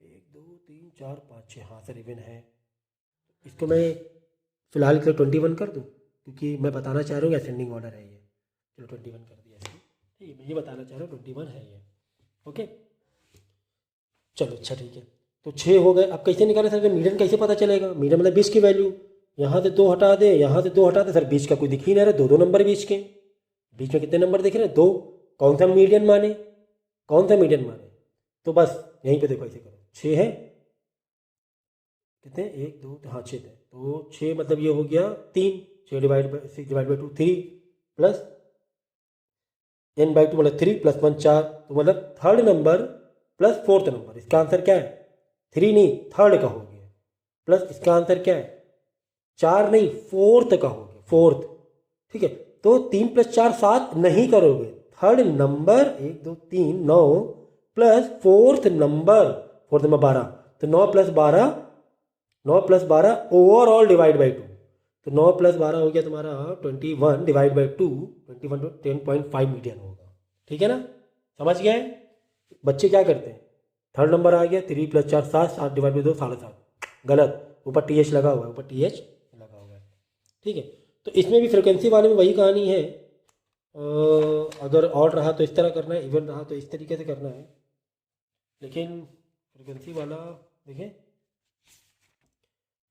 1 2 3 4 5 6, हाँ सर इवन है। इसको मैं फिलहाल के 21 कर दूँ, क्योंकि मैं बताना चाह रहा हूँ असेंडिंग ऑर्डर है ये, चलो 21 कर दिया इसको, ठीक है, मैं ये बताना चाह रहा हूँ 21 है ये, ओके। चलो अच्छा ठीक है, तो 6 हो गए। अब कैसे निकाले सर, मीडियन कैसे पता चलेगा, मीडियन मतलब बीच की वैल्यू, यहाँ से 2 हटा दे, यहाँ से 2 हटा दे, सर बीच का कोई दिख ही नहीं रहा, दो नंबर बीच के, बीच में कितने नंबर दिख रहे हैं, 2, कौन सा मीडियन माने, कौन सा मीडियन माने, तो बस यहीं पे देखो ऐसे करो, 6 है, कितने 1 2, हाँ 6 थे, तो 6 मतलब ये हो गया 3, 6 divide by 6 divide by 2 3 plus n/2 मतलब 3 +1 4, तो मतलब third number plus fourth number, इसका आंसर क्या है, 3 नहीं थर्ड का हो गया, प्लस इसका आंसर क्या है, 4 नहीं फोर्थ का हो गया, फोर्थ, ठीक है। तो 3 + 4 7 नहीं करोगे, third number 1 2 3 9 plus fourth number 12, तो 9 + 12 ओवरऑल डिवाइड बाई 2, तो 9 + 12 हो गया तुम्हारा 21 डिवाइड बाई 2, 21 तो 10.5 मीडियन होगा, ठीक है ना, समझ गए। बच्चे क्या करते हैं, थर्ड नंबर आ गया 3 + 4 7, 7 डिवाइड बाई 2 7.5, गलत, ऊपर TH लगा हुआ है, ऊपर TH लगा हुआ है, ठीक है। तो इसमें भी फ्रिक्वेंसी वाले में वही कहानी है, अगर ऑड रहा तो इस तरह करना है, इवन रहा तो इस तरीके से करना है, लेकिन फ्रिक्वेंसी वाला देखें,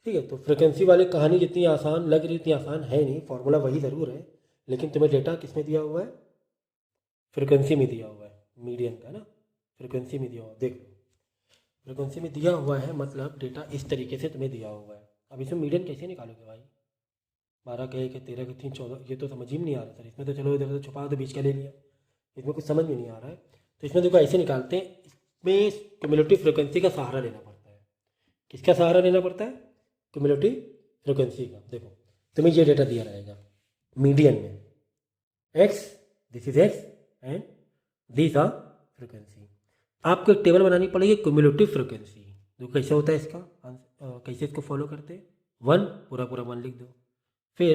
ठीक है। तो फ्रिक्वेंसी वाली कहानी जितनी आसान लग रही उतनी आसान है नहीं, फॉर्मूला वही ज़रूर है, लेकिन तुम्हें डेटा किस में दिया हुआ है, फ्रिक्वेंसी में दिया हुआ है, मीडियन का ना, फ्रिक्वेंसी में दिया हुआ, देख लो फ्रिक्वेंसी में दिया हुआ है, मतलब डेटा इस तरीके से तुम्हें दिया हुआ है। अब इसमें मीडियन कैसे निकालोगे भाई, 12 के 1 13 के 3 14, ये तो समझ ही में नहीं आ रहा सर, इसमें तो चलो इधर उधर छुपा तो बीच का ले लिया, इसमें कुछ समझ में नहीं आ रहा है। तो इसमें देखो ऐसे निकालते हैं, इसमें क्यूमुलेटिव फ्रिक्वेंसी का सहारा लेना पड़ता है, किसका सहारा लेना पड़ता है, क्यूमुलेटिव फ्रिक्वेंसी का। देखो तुम्हें ये डेटा दिया रहेगा मीडियन में, X, this is X and this are frequency, आपको एक टेबल बनानी पड़ेगी क्यूमुलेटिव फ्रिक्वेंसी। जो कैसे होता है इसका कैसे इसको फॉलो करते हैं, 1 पूरा पूरा 1 लिख दो, फिर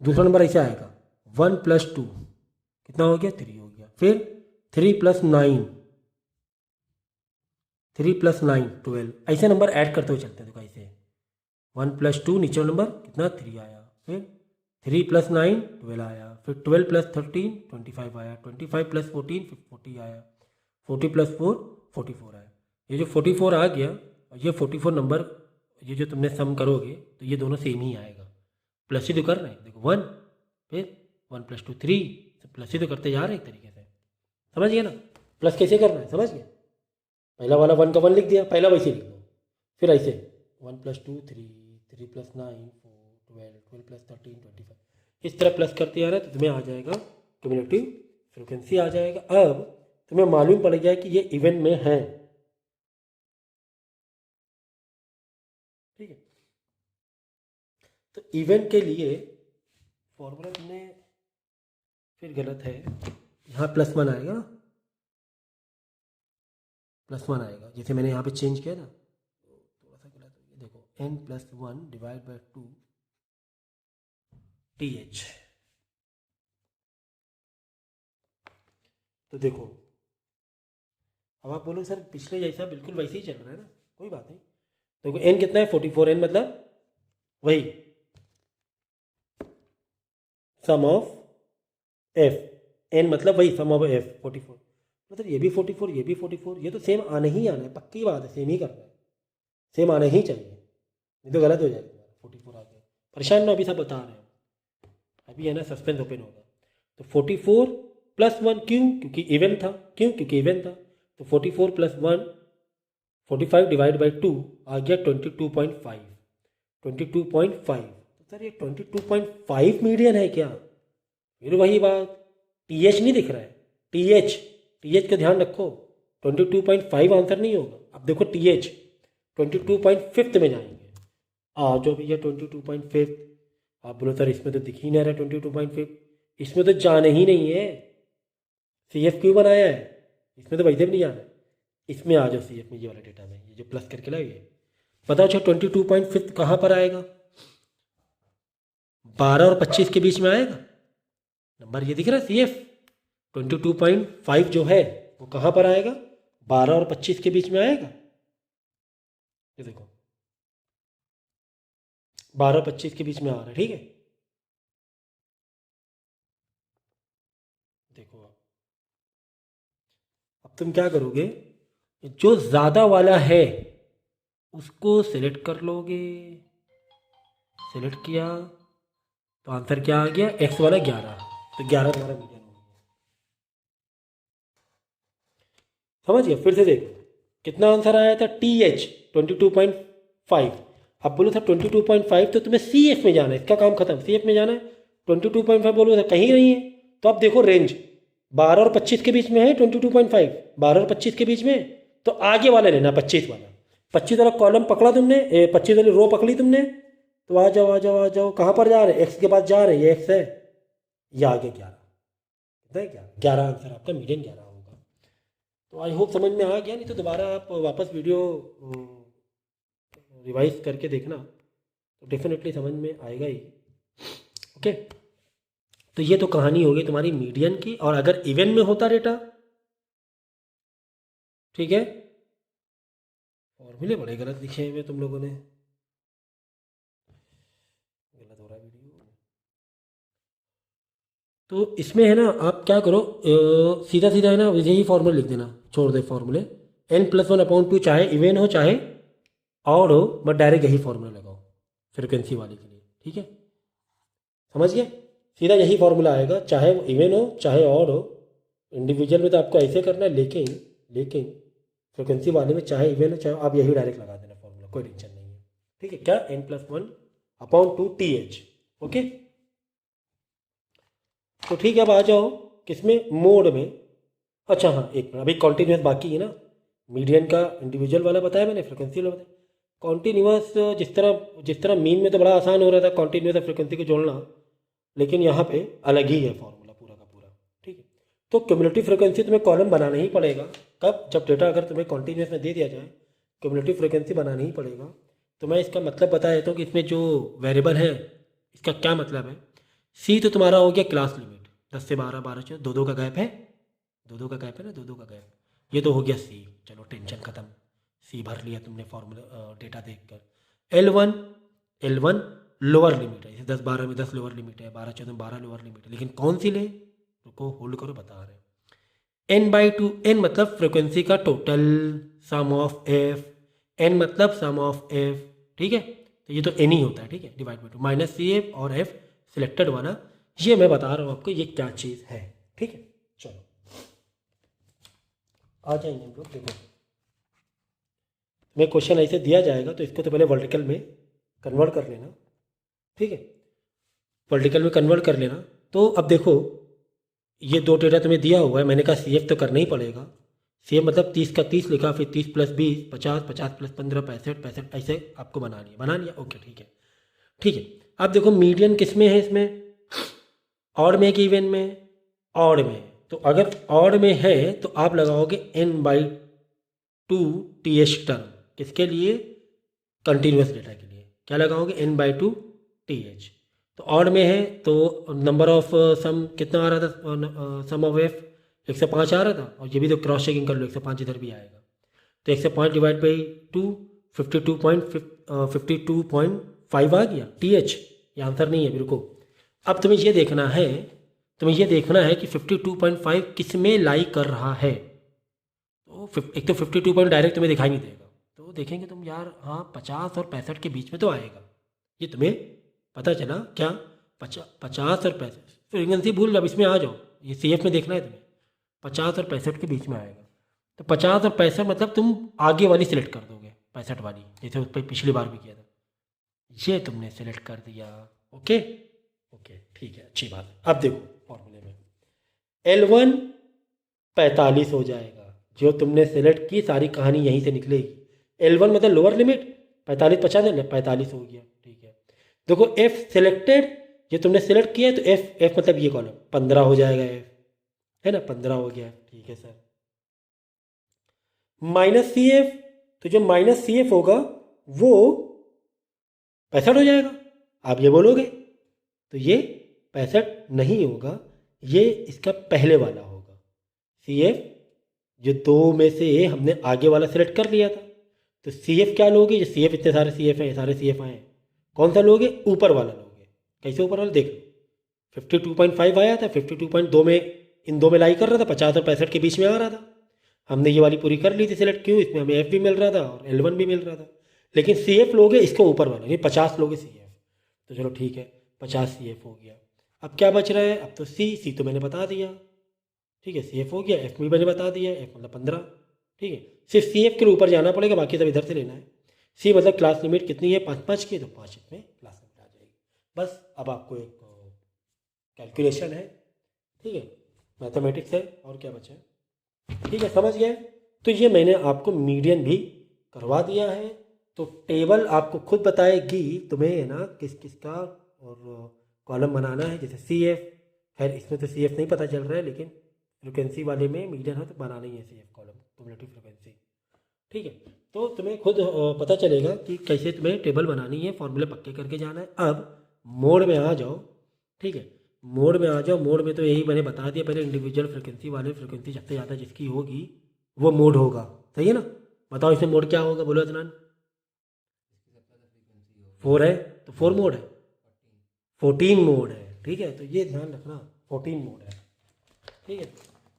दूसरा नंबर ऐसे आएगा 1 + 2 कितना हो गया, 3 हो गया, फिर 3 + 9 12, ऐसे नंबर ऐड करते हुए चलते हैं, देखो ऐसे 1 + 2 नीचे नंबर कितना 3 आया, फिर 3 + 9 12 आया, फिर 12 + 13 25 आया, 25 + 14 40 आया, 40 + 4 44 आया। ये जो 44 आ गया और ये 44 नंबर, ये जो तुमने सम करोगे तो ये दोनों सेम ही आएगा, प्लस ही तो कर रहे हैं, देखो 1 फिर 1 + 2 3, प्लस ही तो करते जा रहे हैं एक तरीके से, समझ गए ना, प्लस कैसे करना है समझ गए, पहला वाला 1 का 1 लिख दिया, पहला वैसे लिख दो, फिर ऐसे 1 + 2 3 3 + 9 4 12 12 + 13 25, इस तरह प्लस करते आ रहा है, तो तुम्हें आ जाएगा क्यूमुलेटिव फ्रिक्वेंसी आ जाएगा। अब तुम्हें मालूम पड़ गया कि ये इवन में है, ठीक है। तो इवन के लिए फॉर्मूला तुमने फिर गलत है, यहाँ +1 आएगा, +1 आएगा, जैसे मैंने यहाँ पे चेंज किया ना, थोड़ा सा गलत हो गया, देखो n+1 डिवाइड बाई 2 TH, तो देखो अब आप बोलो सर पिछले जैसा बिल्कुल वैसे ही चल रहा है ना, कोई बात नहीं, देखो n कितना है 44, n मतलब वही सम ऑफ f, n मतलब वही सम ऑफ f 44, मतलब ये भी 44 ये भी 44, ये तो सेम आने ही आना है, पक्की बात है, सेम ही करना है, सेम आना ही चाहिए, नहीं तो गलत हो जाएगा, 44 आ गया, परेशान ना, अभी सब बता रहे हैं, अभी है ना सस्पेंस ओपन होगा। तो 44 + 1 क्यों, क्योंकि इवन था, क्यों क्योंकि इवन था, तो 44 + 1 45 डिवाइड बाई 2 आ गया 22.5, 22.5, तो सर ये 22.5 मीडियन है क्या, फिर वही बात, TH नहीं दिख रहा है, TH का ध्यान रखो, 22.5 आंसर नहीं होगा। अब देखो TH 22.5 में जाएंगे, आ जाओ भैया 22.5, आप बोलो सर इसमें तो दिख ही नहीं रहा 22.5, इसमें तो जाने ही नहीं है, CF क्यों बनाया है, इसमें तो वैसे भी नहीं आना है। इसमें आ जाओ CF में, ये वाला डेटा में, ये जो प्लस करके लाए ये बताओ। अच्छा 22.5 कहाँ पर आएगा? 12 और 25 के बीच में आएगा। नंबर ये दिख रहा है CF 22.5 जो है वो कहाँ पर आएगा? 12 और 25 के बीच में आएगा। ये देखो 12 और 25 के बीच में आ रहा है, ठीक है। देखो अब तुम क्या करोगे, जो ज़्यादा वाला है उसको सिलेक्ट कर लोगे। सिलेक्ट किया तो आंसर क्या आ गया? एक्स वाला 11, तो 11 तुम्हारा मीडियन हो गया। समझ गया? फिर से देखो कितना आंसर आया था? TH 22.5। अब बोलो था 22.5 तो तुम्हें CF में जाना है, इसका काम खत्म, CF में जाना है। 22.5 बोलो था कहीं नहीं है, तो अब देखो रेंज 12 और 25 के बीच में है 22.5, 12 और 25 के बीच में, तो आगे वाला लेना 25 वाला। 25 वाला कॉलम पकड़ा तुमने, 25 वाली रो पकड़ी तुमने, तो आ जाओ आ जाओ आ जाओ। कहाँ पर जा रहे हैं? एक्स के पास जा रहे हैं, ये एक्स है, ये आगे 11, कितना है? 11 आंसर आपका मीडियन 11 होगा। तो आई होप समझ में आ गया, नहीं तो दोबारा आप वापस वीडियो रिवाइज करके देखना तो डेफिनेटली समझ में आएगा ही। ओके, तो ये तो कहानी होगी तुम्हारी मीडियन की। और अगर इवन में होता डेटा, ठीक है, फॉर्मूले बड़े गलत लिखे हुए तुम लोगों ने, गलत हो रहा है वीडियो। तो इसमें है ना, आप क्या करो, सीधा सीधा है ना यही फॉर्मूला लिख देना, छोड़ दे फॉर्मूले। n+1/2 चाहे इवन हो चाहे ऑड हो, बट डायरेक्ट यही फॉर्मूला लगाओ फ्रिक्वेंसी वाले के लिए, ठीक है। समझ गए? सीधा यही फॉर्मूला आएगा, चाहे वो इवन हो चाहे ऑड हो। इंडिविजुअल में तो आपको ऐसे करना है, लेकिन लेकिन फ्रिक्वेंसी वाले में चाहे इवन हो चाहे, आप यही डायरेक्ट लगा देना फॉर्मूला, कोई टेंशन नहीं है, ठीक है। क्या? n+1/2 TH। ओके, तो ठीक है, अब आ जाओ किसमें? मोड में। अच्छा हाँ, एक मिनट, अभी कॉन्टीन्यूस बाकी है ना। मीडियन का इंडिविजुअल वाला बताया मैंने, फ्रिक्वेंसी वाला बताया। कॉन्टीन्यूस जिस तरह मीन में तो बड़ा आसान हो रहा था कॉन्टीन्यूस और फ्रिक्वेंसी को जोड़ना, लेकिन यहाँ पे अलग ही है फॉर्मूला पूरा का पूरा, ठीक है। तो क्यूमुलेटिव फ्रिक्वेंसी तुम्हें कॉलम बनाना ही पड़ेगा। कब? जब डेटा अगर तुम्हें कॉन्टीन्यूस में दे दिया जाए, क्यूमुलेटिव फ्रिक्वेंसी बनाना ही पड़ेगा। तो मैं इसका मतलब बता देता हूँ कि इसमें जो वेरिएबल है इसका क्या मतलब है। C तो तुम्हारा हो गया क्लास लिमिट, 10 से 12, 12 से 2 2 का गैप है, 2 2 का गैप है ना, 2 2 का गैप, ये तो हो गया C। चलो टेंशन ख़त्म, C भर लिया तुमने फॉर्मूला डेटा देखकर। L1 लोअर लिमिट है, जैसे 10 12 में 10 लोअर लिमिट है, 12 14 में 12 लोअर लिमिट है, लेकिन कौन सी ले? रुको होल्ड करो, बता रहे हैं। n/2, n मतलब फ्रिक्वेंसी का total, sum of f, n मतलब सम ऑफ f, ठीक है। तो ये तो n ही होता है, ठीक है, डिवाइड बाई 2 माइनस CF और f सिलेक्टेड वाला, ये मैं बता रहा हूँ आपको ये क्या चीज़ है, ठीक है। चलो आ जाएंगे हम लोग, देखो मैं क्वेश्चन ऐसे दिया जाएगा तो इसको तो पहले वर्टिकल में कन्वर्ट कर लेना, ठीक है, वर्टिकल में कन्वर्ट कर लेना। तो अब देखो ये दो डेटा तुम्हें दिया हुआ है, मैंने कहा CF तो करना ही पड़ेगा। CF मतलब 30 का 30 लिखा, फिर 30 + 20 50, 50 + 15 65, 65 ऐसे आपको बना लिया, ओके ठीक है, ठीक है। अब देखो मीडियन किस में है? इसमें ऑड में कि इवन में? ऑड में। तो अगर ऑड में है तो आप लगाओगे n/2 TH टर्म, किसके लिए? कंटिन्यूस डेटा के लिए। क्या लगाओगे? n/2 TH। तो ऑड में है तो नंबर ऑफ सम कितना आ रहा था? सम ऑफ f 105 आ रहा था, और ये भी तो क्रॉस चेकिंग कर लो, 105 इधर भी आएगा, तो 105 डिवाइड बाई 2 52.5 आ गया TH। ये आंसर नहीं है, बिल्कुल। अब तुम्हें ये देखना है, कि 52.5 किस में लाई कर रहा है। तो एक तो 52 डायरेक्ट तुम्हें दिखाई नहीं देगा, तो देखेंगे तुम यार, हाँ 50 और 65 के बीच में तो आएगा, ये तुम्हें पता चला क्या? 50 और 65 फ्रीक्वेंसी भूल, जब इसमें आ जाओ, ये CF में देखना है तुम्हें, 50 और 65 के बीच में आएगा। तो 50 और 65 मतलब तुम आगे वाली सिलेक्ट कर दोगे, 65 वाली, जैसे उस पर पिछली बार भी किया था, ये तुमने सेलेक्ट कर दिया। ओके ओके, ठीक है, अच्छी बात। अब देखो फॉर्मूले में L1 45 हो जाएगा, जो तुमने सेलेक्ट की सारी कहानी यहीं से निकलेगी। L1 मतलब लोअर लिमिट, 45 50 है, 45 हो गया, ठीक है। देखो F सिलेक्टेड, ये तुमने सेलेक्ट किया है, तो F मतलब ये कॉलम 15 हो जाएगा, F है ना, 15 हो गया, ठीक है सर। माइनस सी एफ, तो जो माइनस सी एफ होगा वो 65 हो जाएगा। आप ये बोलोगे तो ये 65 नहीं होगा, ये इसका पहले वाला होगा। सी एफ जो दो में से हमने आगे वाला सेलेक्ट कर लिया था, तो सी एफ क्या लोगे, जो सी एफ इतने सारे सी एफ हैं, सारे सी एफ आए हैं, कौन सा लोगे, ऊपर वाला लोगे। कैसे ऊपर वाला, देख लो 52.5 आया था, 52.2 में इन दो में लाई कर रहा था, 50 और 65 के बीच में आ रहा था। हमने ये वाली पूरी कर ली थी सिलेक्ट, क्यों, इसमें हमें एफ भी मिल रहा था और L1 भी मिल रहा था। लेकिन सी एफ लोगे इसको ऊपर वाला, ये 50 लोगे सी एफ, तो चलो ठीक है 50 सी एफ हो गया। अब क्या बच रहा है, अब तो सी तो मैंने बता दिया, ठीक है, सी एफ हो गया, एफ भी मैंने बता दिया, एफ मतलब 15, ठीक है। सिर्फ सी एफ के ऊपर जाना पड़ेगा, बाकी सब इधर से लेना है। सी मतलब क्लास लिमिट कितनी है, 5 की, तो 5 इसमें क्लास लिमिट आ जाएगी। बस अब आपको एक कैलकुलेशन है, ठीक है, मैथमेटिक्स है, और क्या बचा है, ठीक है, समझ गए। तो ये मैंने आपको मीडियन भी करवा दिया है, तो टेबल आपको खुद बताएगी तुम्हें है ना किस किस का और कॉलम बनाना है। जैसे सी एफ, खैर इसमें तो सी एफ नहीं पता चल रहा है, लेकिन फ्रिक्वेंसी वाले में मीडियन है तो बनाना ही है C F column, cumulative frequency, ठीक है। तो तुम्हें खुद पता चलेगा कि कैसे तुम्हें टेबल बनानी है, फॉर्मूले पक्के करके जाना है। अब मोड में आ जाओ, ठीक है, मोड में आ जाओ। मोड में तो यही मैंने बता दिया पहले, इंडिविजुअल फ्रिक्वेंसी वाले, फ्रिक्वेंसी सबसे ज़्यादा जिसकी होगी वो मोड होगा, सही है ना। बताओ इसमें मोड क्या होगा, बोलो अदनान। 4 है तो 4 मोड है, 14 मोड है, ठीक है, तो ये ध्यान रखना 14 मोड है, ठीक है।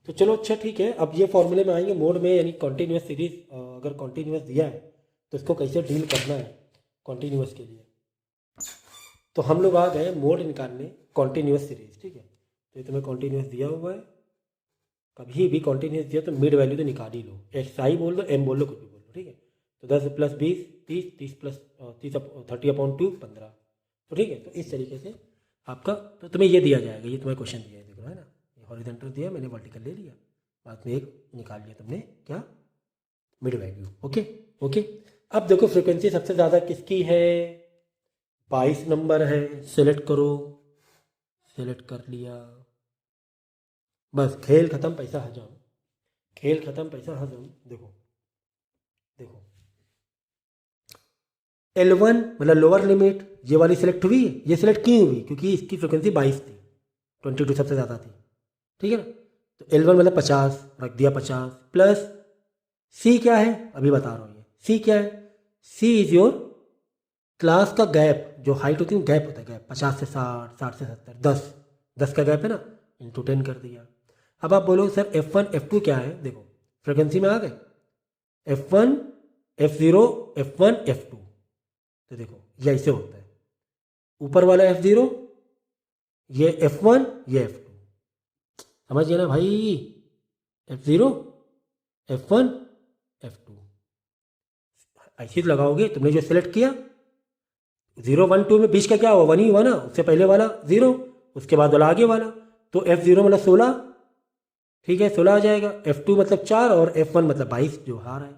तो चलो अच्छा ठीक है, अब ये फॉर्मूले में आएंगे मोड में, यानी कॉन्टीन्यूस सीरीज अगर कॉन्टीन्यूस दिया है तो इसको कैसे डील करना है कॉन्टीन्यूस के लिए। तो हम लोग आ गए मोड निकालने कॉन्टीन्यूस सीरीज, ठीक है। तो ये तुम्हें कॉन्टीन्यूस दिया हुआ है, कभी भी कॉन्टीन्यूस दिया तो मिड वैल्यू तो निकाल ही लो, एक्स आई बोल लो, एम बोल लो, कुछ भी बोल लो, ठीक है। तो 10 प्लस 20 30, 30 प्लस 30/2 15, तो ठीक है। तो इस तरीके से आपका, तो तुम्हें ये दिया जाएगा, ये तुम्हें क्वेश्चन दिया है, देखो है ना, ये हॉरिजॉन्टल दिया, मैंने वर्टिकल ले लिया, बाद में एक निकाल लिया तुमने क्या, मिड वैल्यू, ओके ओके। अब देखो फ्रिक्वेंसी सबसे ज़्यादा किसकी है, 22 नंबर है, सेलेक्ट करो, सेलेक्ट कर लिया, बस खेल खत्म, पैसा हजम, खेल खत्म पैसा हजम। देखो देखो L1 मतलब लोअर लिमिट ये वाली सिलेक्ट हुई, ये सिलेक्ट क्यों हुई, क्योंकि इसकी फ्रिक्वेंसी 22 थी, 22 सबसे ज़्यादा थी, ठीक है ना। तो L1 मतलब 50 रख दिया, 50 प्लस सी क्या है, अभी बता रहा हूँ, ये सी क्या है, सी इज योर क्लास का गैप, जो हाइट होती है गैप होता है, गैप 50 से 60, 60 से 70, 10 का गैप है ना, इंटू 10 कर दिया। अब आप बोलो सर F1 F2 क्या है, देखो फ्रिक्वेंसी में आ गए, F1 F0 F1 F2, तो देखो ये ऐसे होता है, ऊपर वाला F0, ये F1, ये F2, समझ गए ना भाई, F0 F1 F2 ऐसे लगाओगे, तुमने जो सेलेक्ट किया 0 1 2 में बीच का क्या हुआ, 1 ही हुआ ना, उससे पहले वाला 0, उसके बाद वाला आगे वाला, तो F0 मतलब 16, ठीक है 16 आ जाएगा, F2 मतलब 4 और F1 मतलब 22 जो हार है,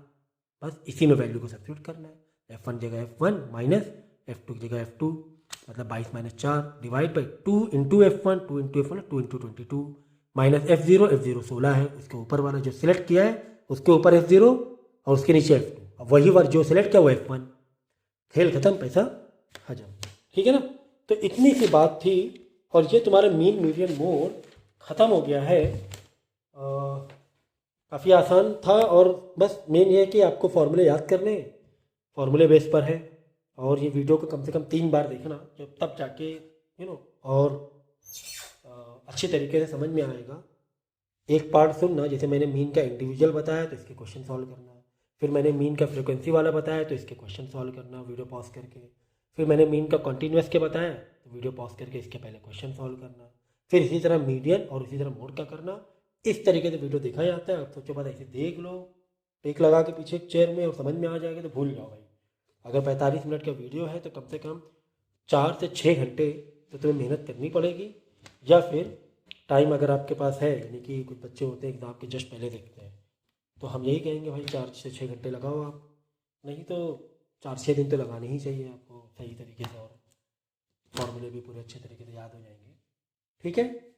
बस इसी में वैल्यू को सब्स्टिट्यूट करना है, F1 जगह F1 माइनस F2 जगह F2, मतलब 22 minus 4 divide by 2 into F1, 2 into F1 2 into 22 minus F0, F0 16 है, उसके ऊपर वाला जो सिलेक्ट किया है उसके ऊपर F0 और उसके नीचे F2, अब वही वाला जो सिलेक्ट किया वो F1, खेल खत्म पैसा हजम, ठीक है ना। तो इतनी सी बात थी, और ये तुम्हारा मीन मीडियन मोड ख़त्म हो गया है। काफ़ी आसान था, और बस मेन ये है कि आपको फॉर्मूले याद करने, फॉर्मूले बेस पर है, और ये वीडियो को कम से कम 3 बार देखना, जब तब जाके और अच्छे तरीके से समझ में आएगा। एक पार्ट सुनना, जैसे मैंने मीन का इंडिविजुअल बताया तो इसके क्वेश्चन सॉल्व करना, फिर मैंने मीन का फ्रिक्वेंसी वाला बताया तो इसके क्वेश्चन सॉल्व करना वीडियो पॉज करके, फिर मैंने मीन का कॉन्टीन्यूस के बताया तो वीडियो पॉज करके इसके पहले क्वेश्चन सॉल्व करना, फिर इसी तरह मीडियन और इसी तरह मोड का करना। इस तरीके से वीडियो देखा जाता है। अब सोचो बाद ऐसे देख लो, टेक लगा के पीछे एक चेयर में, और समझ में आ जाएगा तो भूल जाओ भाई। अगर 45 मिनट का वीडियो है तो कम से कम 4 से 6 घंटे तो तुम्हें मेहनत करनी पड़ेगी, या फिर टाइम अगर आपके पास है, यानी कि कुछ बच्चे होते हैं एग्ज़ाम के जस्ट पहले देखते हैं, तो हम यही कहेंगे भाई 4 से 6 घंटे लगाओ आप, नहीं तो 4-6 दिन तो लगाने ही चाहिए आपको सही तरीके से, और फॉर्मूले भी पूरे अच्छे तरीके से याद हो जाएंगे, ठीक है।